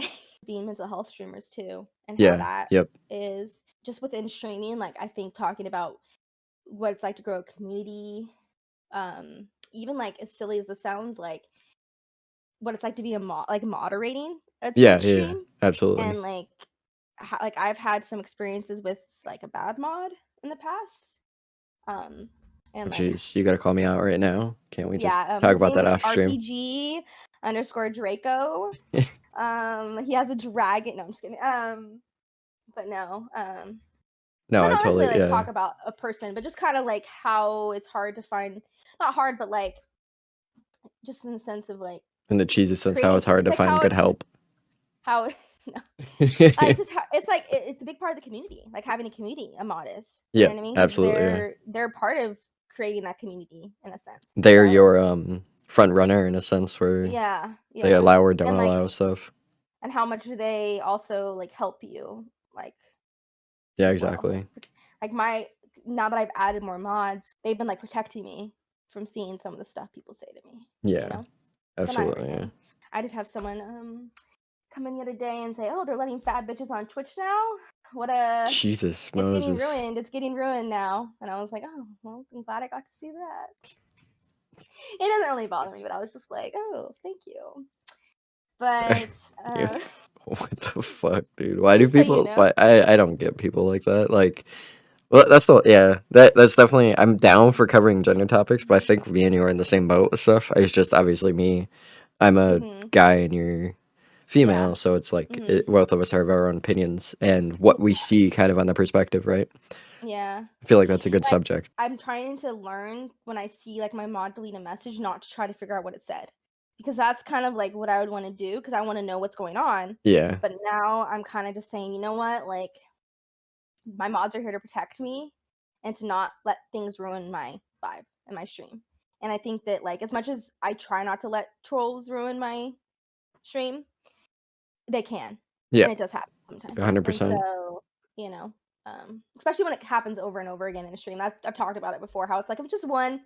Being mental health streamers too, and how yeah, that yep, is just within streaming. Like I think talking about what it's like to grow a community, even like as silly as it sounds, like what it's like to be like moderating a Yeah, Twitch yeah, stream, absolutely. and like I've had some experiences with like a bad mod in the past. And like Jeez, you gotta call me out right now. Can't we just yeah, talk his about name that is off stream? RPG_Draco. He has a dragon. No, I'm just kidding. But no, No, not I necessarily totally, like yeah. talk about a person, but just kind of like how it's hard to find, not hard, but like just in the sense of like In the cheesy sense, how creating. it's hard It's to like find how good it's help. how no, just how it's like it's a big part of the community. Like having a community, a mod is. You Yeah, know what I mean? Because absolutely, yeah. they're part of creating that community in a sense. They're So your front runner in a sense where yeah, they yeah, allow or don't and like allow stuff. and how much they also like help you like Yeah, as well. exactly. Like my now that I've added more mods, they've been like protecting me from seeing some of the stuff people say to me. You Yeah, know, but not absolutely, yeah. everything. I did have someone come in the other day and say, "Oh, they're letting fat bitches on Twitch now. What a Jesus, it's getting Moses. ruined. It's getting ruined now." And I was like, "Oh, well, I'm glad I got to see that." It doesn't really bother me, but I was just like, "Oh, thank you." But Yeah, what the fuck, dude? Why do just so you people? know. Why I don't get people like that. Like, well, that's the yeah. That's definitely. I'm down for covering gender topics, but I think me and you are in the same boat with stuff. It's just obviously me. I'm a Mhm. guy and you're female, Yeah. so it's like Mhm. both of us have our own opinions and what we see kind of on the perspective, right? Yeah. I feel like that's a good Like subject. I'm trying to learn when I see like my mod delete a message not to try to figure out what it said. Because that's kind of like what I would want to do because I want to know what's going on. Yeah, But now I'm kind of just saying, you know what? Like my mods are here to protect me and to not let things ruin my vibe and my stream. And I think that like as much as I try not to let trolls ruin my stream, they can. yeah, And it does happen sometimes. And 100%. so, you know, especially when it happens over and over again in a stream. I've talked about it before, how it's like if it's just one,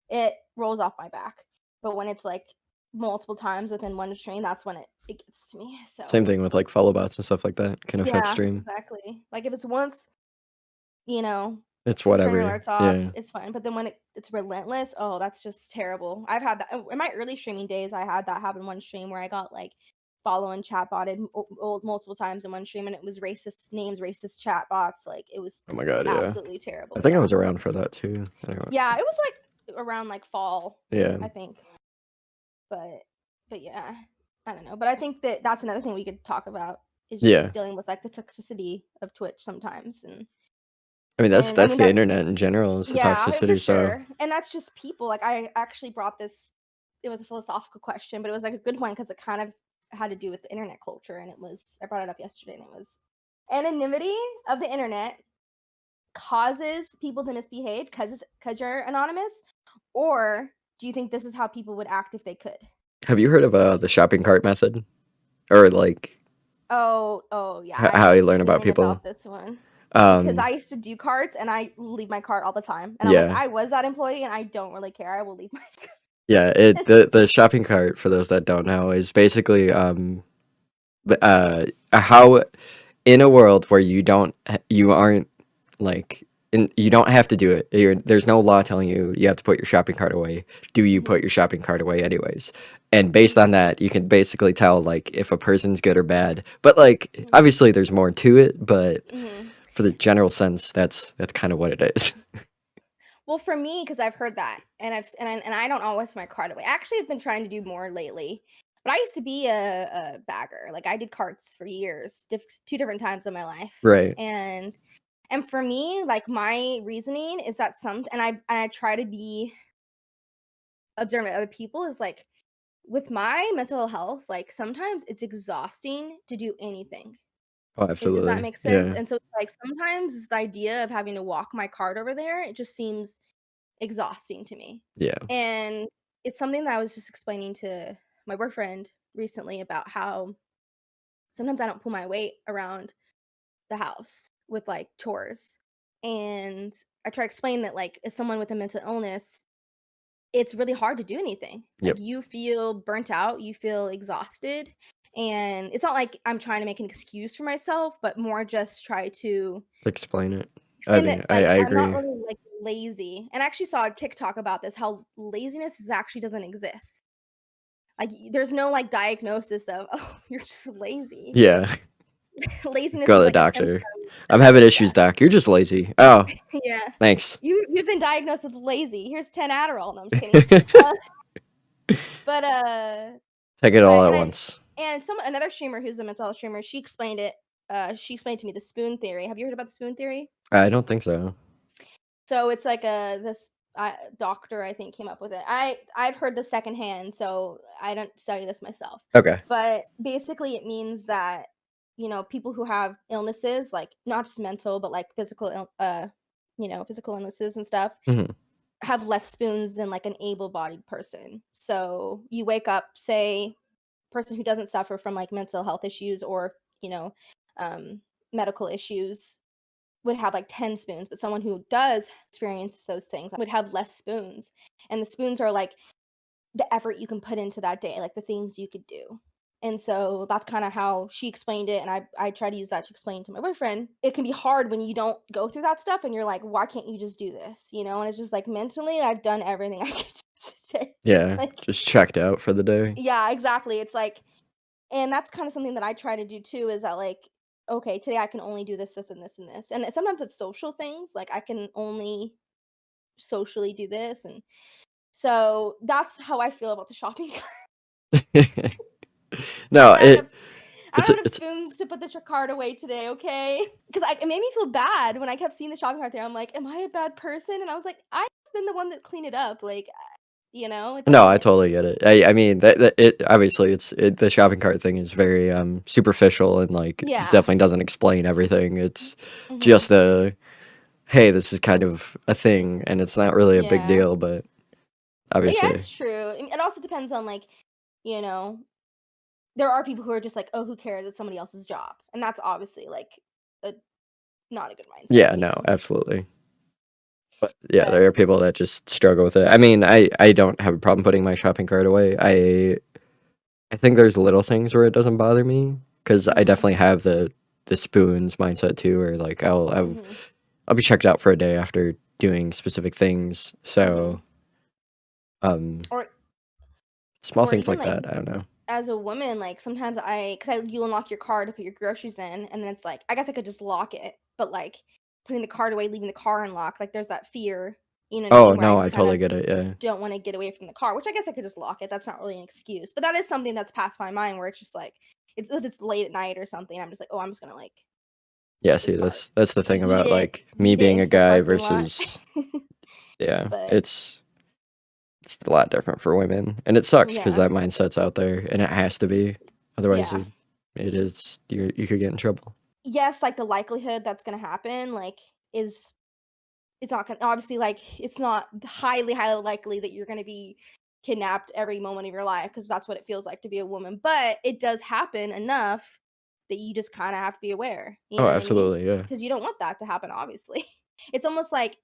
it rolls off my back. But when it's like multiple times within one stream, that's when it gets to me. So Same thing with like follow bots and stuff like that can affect yeah, stream. exactly. Like if it's once, you know, It's turn your whatever. alerts off, Yeah. it's fine. But then when it's relentless, oh, that's just terrible. I've had that in my early streaming days. I had that happen one stream where I got like follow and chat botted multiple times in one stream, and it was racist names, racist chat bots. Like it was Oh my god, yeah. absolutely terrible. I think I Yeah, was around for that too. I don't know. yeah, it was like around like fall, Yeah. I think. But yeah, I don't know. But I think that that's another thing we could talk about is just Yeah. dealing with like the toxicity of Twitch sometimes. And I mean I that's mean the that internet in general is the yeah, for toxicity. So sure. And that's just people. Like I actually brought this. It was a philosophical question, but it was like a good one because it kind of had to do with the internet culture. And it was I brought it up yesterday, and it was anonymity of the internet causes people to misbehave because you're anonymous, or do you think this is how people would act if they could? have you heard of the shopping cart method? Or like Oh yeah, I how have a you learn about feeling people? about this one. Because Um I used to do carts and I leave my cart all the time. And I'm like, yeah. I was that employee and I don't really care. I will leave my cart. Yeah, the shopping cart for those that don't know is basically how in a world where you aren't like you don't have to do it. There's no law telling you have to put your shopping cart away. Do you put your shopping cart away anyways? And based on that, you can basically tell like if a person's good or bad. But like obviously there's more to it, but Mm-hmm. for the general sense, that's kind of what it is. Well, for me, because I've heard that, and I don't always put my cart away. Actually, I've been trying to do more lately. But I used to be a bagger. Like I did carts for years, two different times in my life, Right. and for me, like my reasoning is that I try to be observant of other people is like with my mental health, like sometimes it's exhausting to do anything. Oh, Does that absolutely. make sense? Yeah. And so like sometimes the idea of having to walk my cart over there, it just seems exhausting to me. Yeah. And it's something that I was just explaining to my boyfriend recently about how sometimes I don't pull my weight around the house with like chores. And I try to explain that like as someone with a mental illness, it's really hard to do anything. Yep. Like you feel burnt out, you feel exhausted. And it's not like I'm trying to make an excuse for myself, but more just try to Explain it. I explain think that like I I'm not agree. really like lazy. And I actually saw a TikTok about this, how laziness actually doesn't exist. Like, there's no like diagnosis of, oh, you're just lazy. Yeah. Laziness Go is to the like a symptom. doctor. I'm having issues, doc. You're just lazy. Oh, Yeah. thanks. You've been diagnosed with lazy. Here's 10 Adderall. No, I'm just kidding. But Take it all at and once. another streamer who's a mental health streamer, she explained it. She explained to me the spoon theory. Have you heard about the spoon theory? I don't think so. So it's like this doctor, I think, came up with it. I've heard the secondhand, so I don't study this myself. Okay. But basically, it means that people who have illnesses, like not just mental, but like physical, physical illnesses and stuff, have less spoons than like an able-bodied person. So you wake up, say, person who doesn't suffer from like mental health issues or medical issues would have like 10 spoons, but someone who does experience those things would have less spoons. And the spoons are like the effort you can put into that day, like the things you could do. And so that's kind of how she explained it. And I try to use that to explain to my boyfriend. It can be hard when you don't go through that stuff and you're like, why can't you just do this? And it's just like mentally, I've done everything I could today. Yeah, like, just checked out for the day. Yeah, exactly. It's like, and that's kind of something that I try to do too, is that like, okay, today I can only do this, this, and this, and this. And sometimes it's social things. Like I can only socially do this. And so that's how I feel about the shopping cart. No, I don't have enough it's spoons to put the cart away today, okay? Because it made me feel bad when I kept seeing the shopping cart there. I'm like, am I a bad person? And I was like, I've been the one that cleaned it up. Like, it's no, I like, totally get it. I mean that it obviously the shopping cart thing is very superficial and like yeah. definitely doesn't explain everything. It's Mhm. just hey, this is kind of a thing and it's not really a big Yeah. deal, but obviously. Yeah, it's true. It also depends on like, there are people who are just like, oh, who cares? It's somebody else's job. And that's obviously like not a good mindset. Yeah, no, absolutely. But yeah, there are people that just struggle with it. I mean, I don't have a problem putting my shopping cart away. I think there's little things where it doesn't bother me because I definitely have the spoons mindset too, or like I'll be checked out for a day after doing specific things. So, or small things like that. I don't know. As a woman, like sometimes you unlock your car to put your groceries in, and then it's like, I guess I could just lock it, but like putting the cart away, leaving the car unlocked, like there's that fear, Oh no, I totally get it. Yeah, don't want to get away from the car, which I guess I could just lock it. That's not really an excuse, but that is something that's passed my mind where it's just like, if it's late at night or something, I'm just like, oh, I'm just gonna like. Yeah, see, that's the thing about like me being a guy versus. Yeah, but it's a lot different for women, and it sucks because that mindset's out there, and it has to be. Otherwise, it is you could get in trouble. Yes, like the likelihood that's gonna happen, like it's not gonna, obviously, like it's not highly likely that you're gonna be kidnapped every moment of your life, because that's what it feels like to be a woman. But it does happen enough that you just kind of have to be aware. You know absolutely, yeah. Because you don't want that to happen. Obviously, it's almost like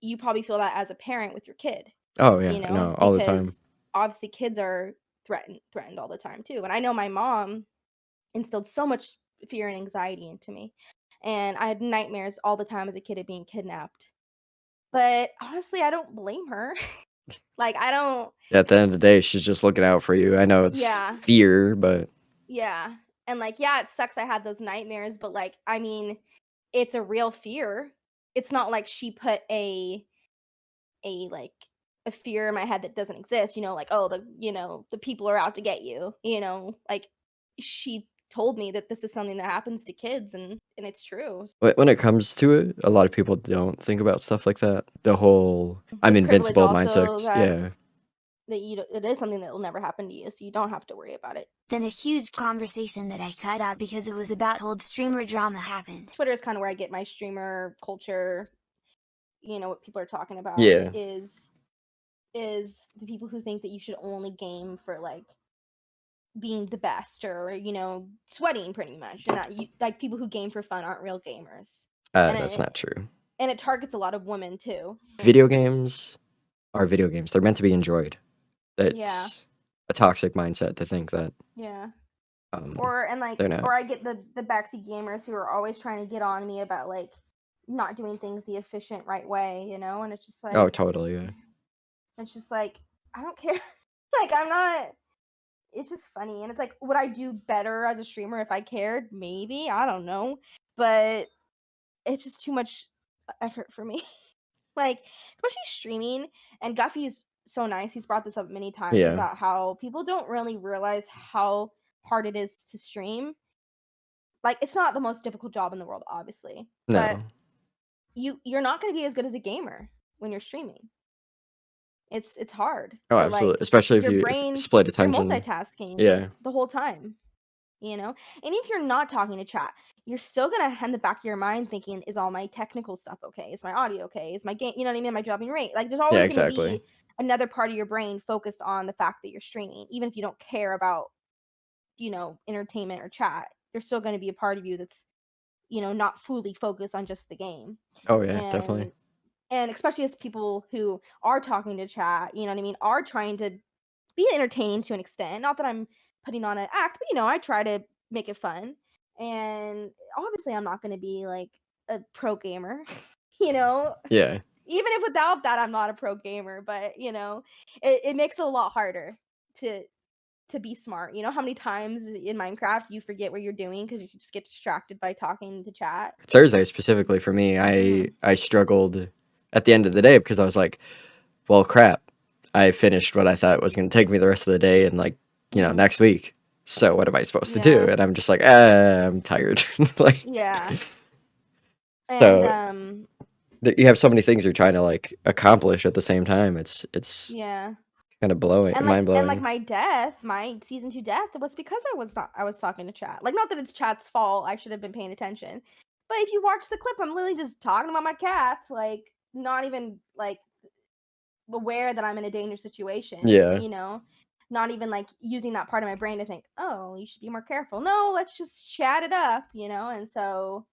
you probably feel that as a parent with your kid. Oh yeah, no, all the time. Obviously, kids are threatened all the time too. And I know my mom instilled so much fear and anxiety into me, and I had nightmares all the time as a kid of being kidnapped. But honestly, I don't blame her. Like, I don't. At the end of the day, she's just looking out for you. I know it's fear, but yeah, and like, yeah, it sucks I had those nightmares, but like, I mean, it's a real fear. It's not like she put a fear in my head that doesn't exist, like, oh, the people are out to get you, like, she told me that this is something that happens to kids, and it's true. When it comes to it, a lot of people don't think about stuff like that. The whole I'm invincible mindset. Yeah. That it is something that will never happen to you, so you don't have to worry about it. Then a huge conversation that I cut out because it was about old streamer drama happened. Twitter is kind of where I get my streamer culture. What people are talking about is the people who think that you should only game for like being the best, or sweating pretty much, and that like people who game for fun aren't real gamers. That's not true. And it targets a lot of women too. Video games are video games. They're meant to be enjoyed. It's a toxic mindset to think that. Yeah. Or I get the backseat gamers who are always trying to get on me about like not doing things the efficient right way, and it's just like, oh, totally, yeah. It's just like, I don't care. Like, I'm not it's just funny, and it's like, would I do better as a streamer if I cared? Maybe, I don't know, but it's just too much effort for me. Like, especially streaming, and Guffey's so nice. He's brought this up many times Yeah. about how people don't really realize how hard it is to stream. Like, it's not the most difficult job in the world, obviously, but No. you're not going to be as good as a gamer when you're streaming. It's hard Oh, to, absolutely. like, Especially if your you brain, split you're attention. multitasking Yeah. the whole time, you know? And if you're not talking to chat, you're still gonna in the back of your mind thinking, is all my technical stuff okay? Is my audio okay? Is my game, you know what I mean? Am I dropping rate? Like, there's Yeah, always gonna exactly. be another part of your brain focused on the fact that you're streaming, even if you don't care about, entertainment or chat. There's still gonna be a part of you that's, not fully focused on just the game. Oh yeah, definitely. And especially as people who are talking to chat, you know what I mean, are trying to be entertaining to an extent. Not that I'm putting on an act, but I try to make it fun. And obviously, I'm not going to be like a pro gamer, you know. Yeah. Even if without that, I'm not a pro gamer. But it makes it a lot harder to be smart. You know how many times in Minecraft you forget what you're doing because you just get distracted by talking to chat. Thursday specifically for me, I struggled at the end of the day because I was like, well, crap. I finished what I thought was going to take me the rest of the day and like, Mm-hmm. next week. So what am I supposed to do? Yeah. And I'm just like, I'm tired. Like, Yeah. And so you have so many things you're trying to like accomplish at the same time. It's yeah. kind of blowing, And mind like blowing. my season 2 death was because I was talking to chat. Like, not that it's chat's fault. I should have been paying attention. But if you watch the clip, I'm literally just talking about my cats, like, not even like aware that I'm in a dangerous situation, Yeah. Not even like using that part of my brain to think, "Oh, you should be more careful." No, let's just chat it up, And so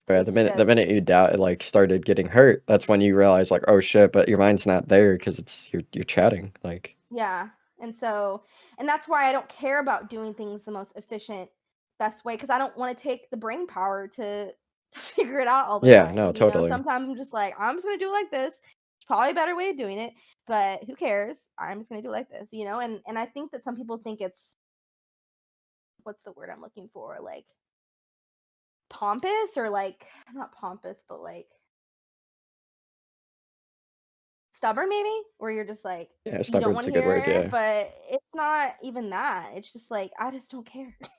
Yeah, it's the just minute you doubt like started getting hurt, that's when you realize like, oh shit, but your mind's not there because it's you're chatting. Like, yeah. And that's why I don't care about doing things the most efficient, best way, because I don't want to take the brain power to figure it out all the yeah, no, time. totally. Sometimes I'm just like, I'm just gonna do it like this. It's probably a better way of doing it, but who cares? I'm just gonna do it like this, And I think that some people think it's, what's the word I'm looking for? Like, pompous, or like, not pompous, but like stubborn, maybe, where you're just like, Yeah, you don't stubborn's want a to good word. hear it, Yeah. but it's not even that. It's just like, I just don't care. It's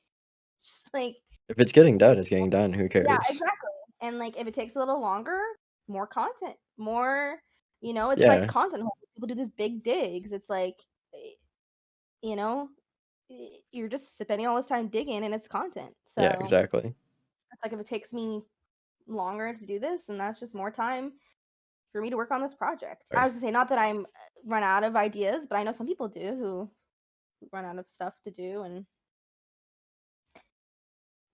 just like, If it's getting done, it's getting done. Who yeah, cares? exactly. And like, if it takes a little longer, more content, more, it's like Yeah. content holders. People do these big digs. It's like, eh, you know, you're just spending all this time digging, and it's content. Yeah, So exactly. it's like, if it takes me longer to do this, then that's just more time for me to work on this project. I Right. was gonna say, not that I'm run out of ideas, but I know some people do who run out of stuff to do,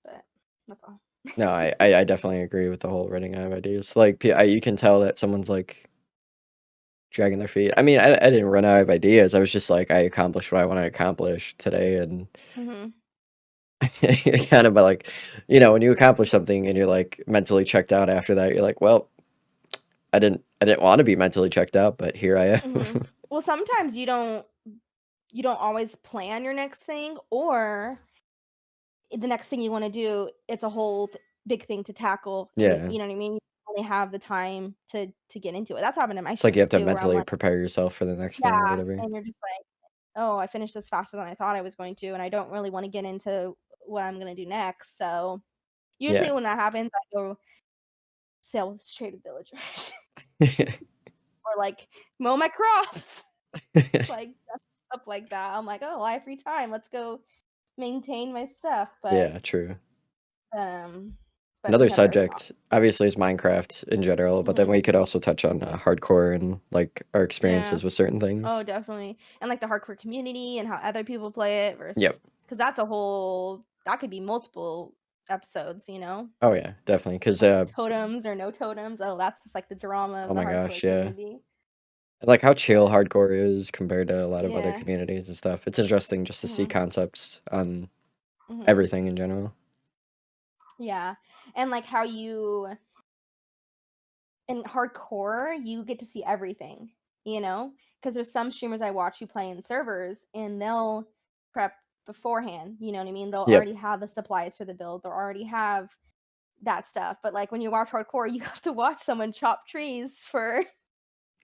but that's all. No, I definitely agree with the whole running out of ideas. Like, you can tell that someone's like dragging their feet. I mean, I didn't run out of ideas. I was just like, I accomplished what I want to accomplish today, and Mhm. kind of, but like, when you accomplish something and you're like mentally checked out after that, you're like, well, I didn't want to be mentally checked out, but here I Mhm. am. Well, sometimes you don't always plan your next thing, or the next thing you want to do, it's a whole big thing to tackle, and Yeah. you know what I mean. You only have the time to get into it. That's happened in my It's like you streams have to too, where I'm mentally like, prepare yourself for the next thing or yeah, whatever. and you're just like, oh, I finished this faster than I thought I was going to, and I don't really want to get into what I'm gonna do next. So usually Yeah. when that happens, I go sail with traded villagers or like mow my crops, like stuff like that. I'm like, oh, I have free time. Let's go maintain my stuff. Yeah, true. Um, but Another never. subject, obviously, is Minecraft in general, but then Mhm. we could also touch on hardcore and like our Yeah. experiences with certain Oh, things. definitely. And like the hardcore community and how other people play it versus, Yep. because that's a whole, that could be multiple episodes, Oh yeah, definitely. Because like totems or no totems. Oh, that's just like the drama oh of the my hardcore gosh, yeah, community. and like how chill But hardcore is compared to a lot of other yeah. communities and stuff. It's interesting just to see Hmm. concepts on Hmm. everything in general. Yeah. And like how you, in hardcore, you get to see everything, Because there's some streamers I watch who play in servers, and prep beforehand. You know what I mean? They'll Yep. already have the supplies for the build. They'll already have that stuff. But like when you watch hardcore, you have to watch someone chop trees for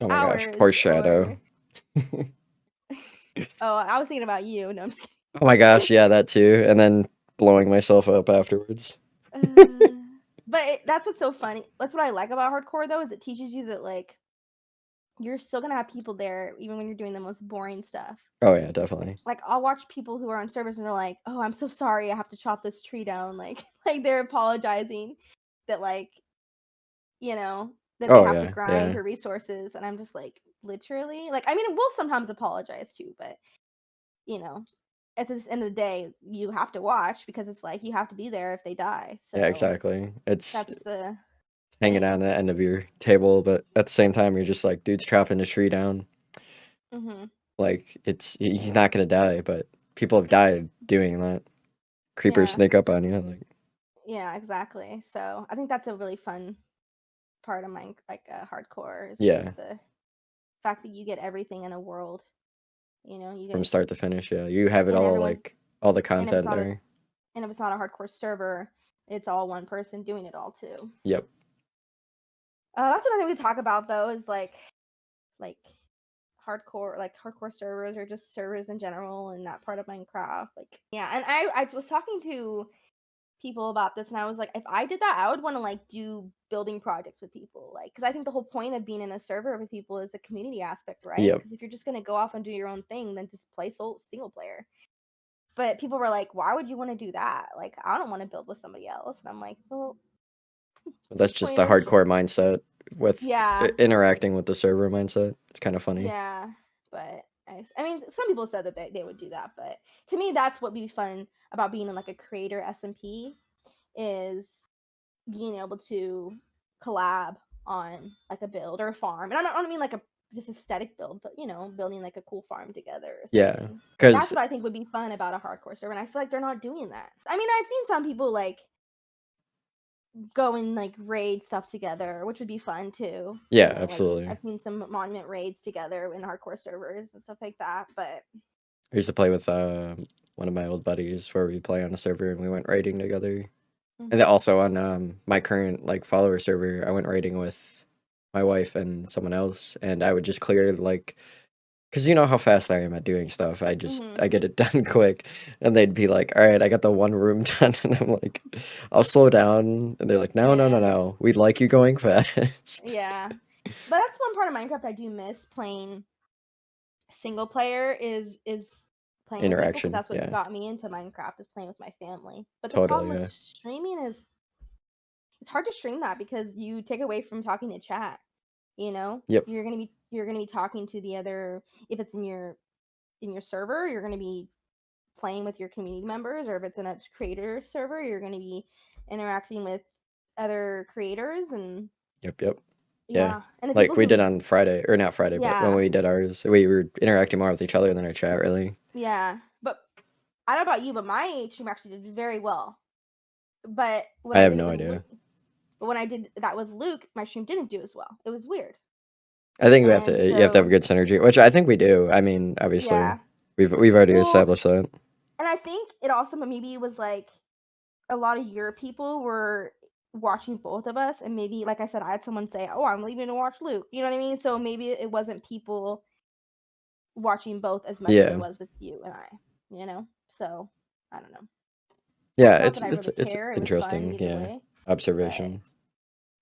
Oh my gosh, hours. poor Shadow. Oh, I was thinking about you. No, I'm just kidding. Oh my gosh, yeah, that too. And then blowing myself up afterwards. But that's what's so funny. That's what I like about hardcore, though, is it teaches you that, like, you're still gonna have people there even when you're doing the most boring stuff. Oh yeah, definitely. Like I'll watch people who are on servers and they're like, "Oh, I'm so sorry, I have to chop this tree down." Like they're apologizing that that they Oh have to yeah, grind yeah. for resources, and I'm just like, literally, like I mean, we'll sometimes apologize too, but you know, at the end of the day, you have to watch because it's like you have to be there if they die. So Yeah, exactly. It's that's the hanging thing. on the end of your table, but at the same time, you're just like, dude's chopping a tree down. Mm-hmm. Like, he's not gonna die, but people have died doing that. Creepers Yeah. sneak up on you, like. Yeah, exactly. So I think that's a really fun part of my hardcore is Yeah. just the fact that you get everything in a world. You From get start to finish, yeah. You have it and all, everyone, like, all the and if it's content not there. and if it's not a hardcore server, it's all one person doing it all too. Yep. That's another thing to talk about though is like hardcore servers or just servers in general and that part of Minecraft. Like yeah, and I was talking to people about this and I was like, if I did that, I would want to like do building projects with people, like because I think the whole point of being in a server with people is the community aspect, right? Yep. Because if you're just going to go off and do your own thing, then just play single player. But people were like, why would you want to do that? Like I don't want to build with somebody else. And I'm like, well, That's just point the is hardcore mindset with yeah, interacting with the server mindset. It's kind of funny. yeah. But I mean, some people said that they would do that, but to me, that's what would be fun about being in like a creator SMP is being able to collab on like a build or a farm. And I don't mean like a just aesthetic build, but building like a cool farm together or Yeah, something. That's because what I think would be fun about a hardcore server, and I feel like they're not doing that. I mean, I've seen some people like go and like raid stuff together, which would be fun too. yeah, Like, absolutely. I've seen some monument raids together in hardcore servers and stuff like that. But I used to play with one of my old buddies where we play on a server and we went raiding together. And then also on my current like follower server, I went raiding with my wife and someone else, and I would just clear like, cause you know how fast I am at doing stuff. I get it done quick, and they'd be like, "All right, I got the one room done," and I'm like, "I'll slow down," and they're like, "No, we'd like you going fast." yeah, but that's one part of Minecraft I do miss playing. Single player is playing with people because Interaction, that's what yeah, got me into Minecraft is playing with my family. But the totally, problem with yeah, streaming is it's hard to stream that because you take away from talking to chat. yep, You're gonna be talking to the other if it's in your server, you're gonna be playing with your community members, or if it's in a creator server, you're gonna be interacting with other creators and yep. Yeah, yeah, and the like people we did who on Friday, or not Friday, but when yeah we did ours, we were interacting more with each other than our chat, really. yeah, but I don't know about you, but my stream actually did very well. But when I I have did it no with idea. but when I did that with Luke, my stream didn't do as well. It was weird. I think And you have to have so a good synergy, which I think we do. I mean, obviously, yeah. we've already Well, established that. and I think it also maybe was like a lot of your people were watching both of us, and maybe like I said, I had someone say, "Oh, I'm leaving to watch Luke." You know what I mean? So maybe it wasn't people watching both as much as it Yeah, was with you and I. So I don't know. yeah, Not that I really it's care. It was fun interesting. either Yeah, way, but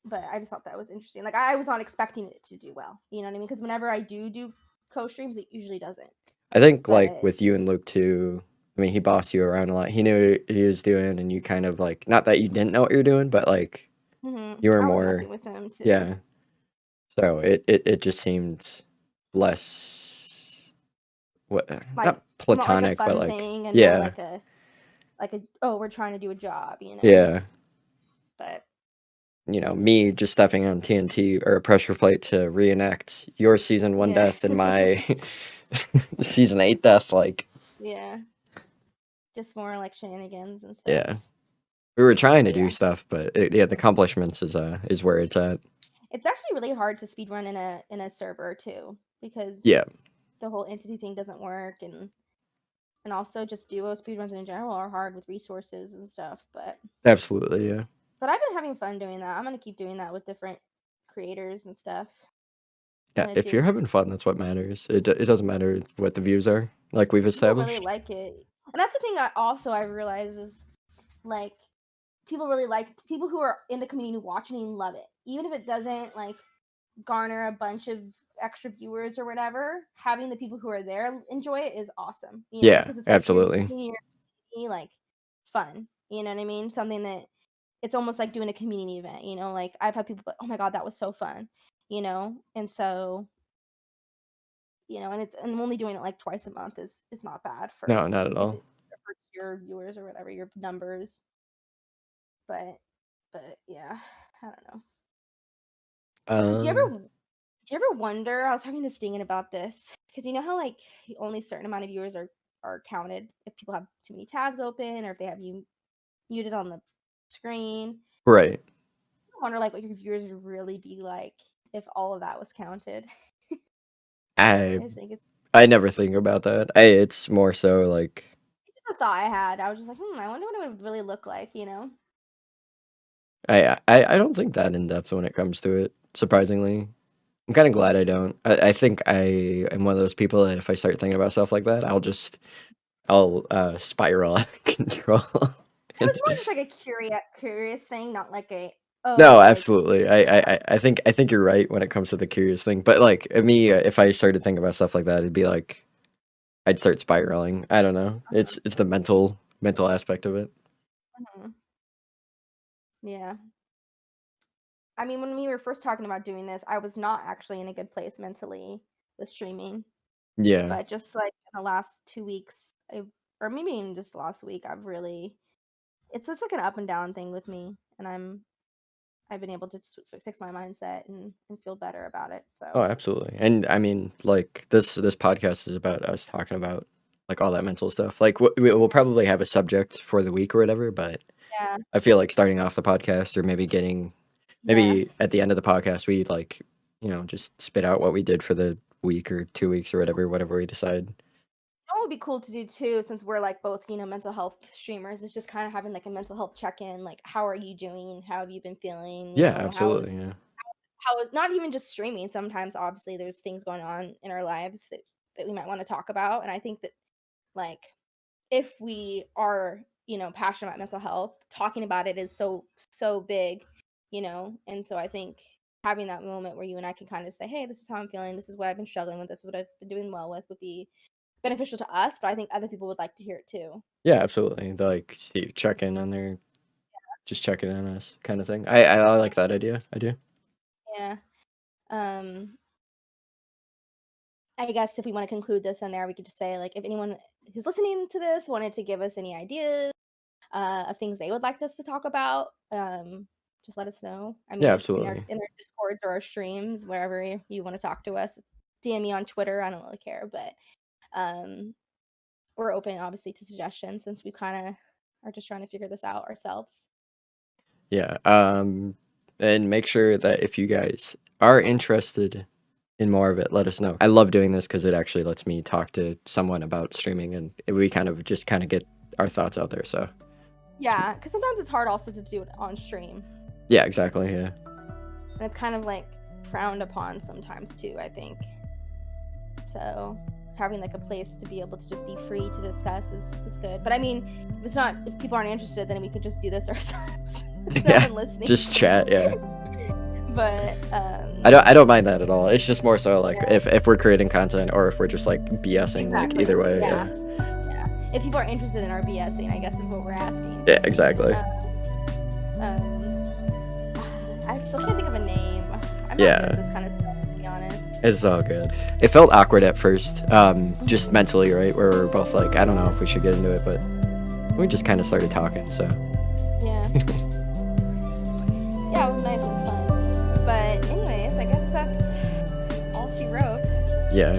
but I just thought that was interesting. Like I was not expecting it to do well. You know what I mean? Because whenever I do co-streams, it usually doesn't. I think like But with you and Luke too. I mean, he bossed you around a lot. He knew what he was doing, and you kind of like not that you didn't know what you were doing, but like you were I was more messing with him too. yeah. So it just seemed less what Like not not like a platonic, but fun like thing, and more yeah, like a oh, we're trying to do a job, yeah. But You know, me just stepping on TNT or a pressure plate to reenact your season 1 yeah, death and my season 8 death, like, yeah, just more like shenanigans and stuff. yeah. We were trying to But do yeah, stuff, but yeah, the accomplishments is where it's at. it's actually really hard to speedrun in a server too because Yeah. the whole entity thing doesn't work, and and also just duo speedruns in general are hard with resources and stuff. But Absolutely, yeah. I've been having fun doing that. I'm gonna keep doing that with different creators and stuff. Yeah, if you're having fun, that's what matters. It doesn't matter what the views are, like we've People established. really like it, and that's the thing. I realize is like people really like people who are in the community watching and love it, even if it doesn't like garner a bunch of extra viewers or whatever. Having the people who are there enjoy it is awesome. You know, Yeah, because it's like absolutely. you're making your community, like fun. You know what I mean? Something that it's almost like doing a community event. You know, like I've had people like, "Oh my god, that was so fun," you know, and so. You know, and I'm only doing it like twice a month is not bad for No, not at all. for your viewers or whatever, your numbers. But yeah, I don't know. Do you ever wonder? I was talking to Stingin about this because you know how like only a certain amount of viewers are counted if people have too many tabs open or if they have you muted on the screen. Right. I wonder like what your viewers would really be like if all of that was counted. I never think about that. It's more so like It's just a thought I had. I was just like, I wonder what it would really look like, you know? I don't think that in depth when it comes to it. Surprisingly, I'm kind of glad I don't. I think I am one of those people that if I start thinking about stuff like that, I'll spiral out of control. It was more just like a curious thing, not like a No, absolutely. I think you're right when it comes to the curious thing. But like me, if I started thinking about stuff like that, it'd be like I'd start spiraling. I don't know. It's the mental aspect of it. Mm-hmm. Yeah. I mean, when we were first talking about doing this, I was not actually in a good place mentally with streaming. Yeah. But just like in the last 2 weeks, or maybe even just last week, it's just like an up and down thing with me, and I've been able to fix my mindset and feel better about it. So. Oh, absolutely. And I mean, like this podcast is about us talking about like all that mental stuff. Like we'll probably have a subject for the week or whatever, but yeah. I feel like starting off the podcast or maybe at the end of the podcast, we like, just spit out what we did for the week or 2 weeks or whatever we decide. That would be cool to do too, since we're like both, mental health streamers. It's just kind of having like a mental health check-in, like how are you doing? How have you been feeling? Yeah, absolutely. How is not even just streaming. Sometimes obviously there's things going on in our lives that we might want to talk about. And I think that like if we are, passionate about mental health, talking about it is so big, and so I think having that moment where you and I can kind of say, hey, this is how I'm feeling, this is what I've been struggling with, this is what I've been doing well with, would be beneficial to us, but I think other people would like to hear it too. Yeah, absolutely. Like check in on their, just check in on us kind of thing. I like that idea. I do. Yeah. I guess if we want to conclude this in there, we could just say like if anyone who's listening to this wanted to give us any ideas of things they would like us to talk about, just let us know. I mean, yeah, absolutely. In our Discords or our streams, wherever you want to talk to us, DM me on Twitter. I don't really care, but we're open obviously to suggestions since we kind of are just trying to figure this out ourselves. Yeah. And make sure that if you guys are interested in more of it, let us know. I love doing this because it actually lets me talk to someone about streaming, and we kind of get our thoughts out there. So yeah, because sometimes it's hard also to do it on stream. Yeah, exactly. Yeah, and it's kind of like frowned upon sometimes too, I think. So having like a place to be able to just be free to discuss is good. But I mean, if people aren't interested, then we could just do this ourselves. Yeah, listening. Just chat. Yeah. But I don't mind that at all. It's just more so like if we're creating content or if we're just like BSing, like either way. Yeah. If people are interested in our BSing, I guess is what we're asking. Yeah, exactly. I still can't think of a name. I'm not good at this kind of stuff, to be honest. It's all good. It felt awkward at first, just mentally, right? Where we're both like, I don't know if we should get into it, but we just kind of started talking, so. Yeah. Yeah, it was nice. It was fun. But anyways, I guess that's all she wrote. Yeah.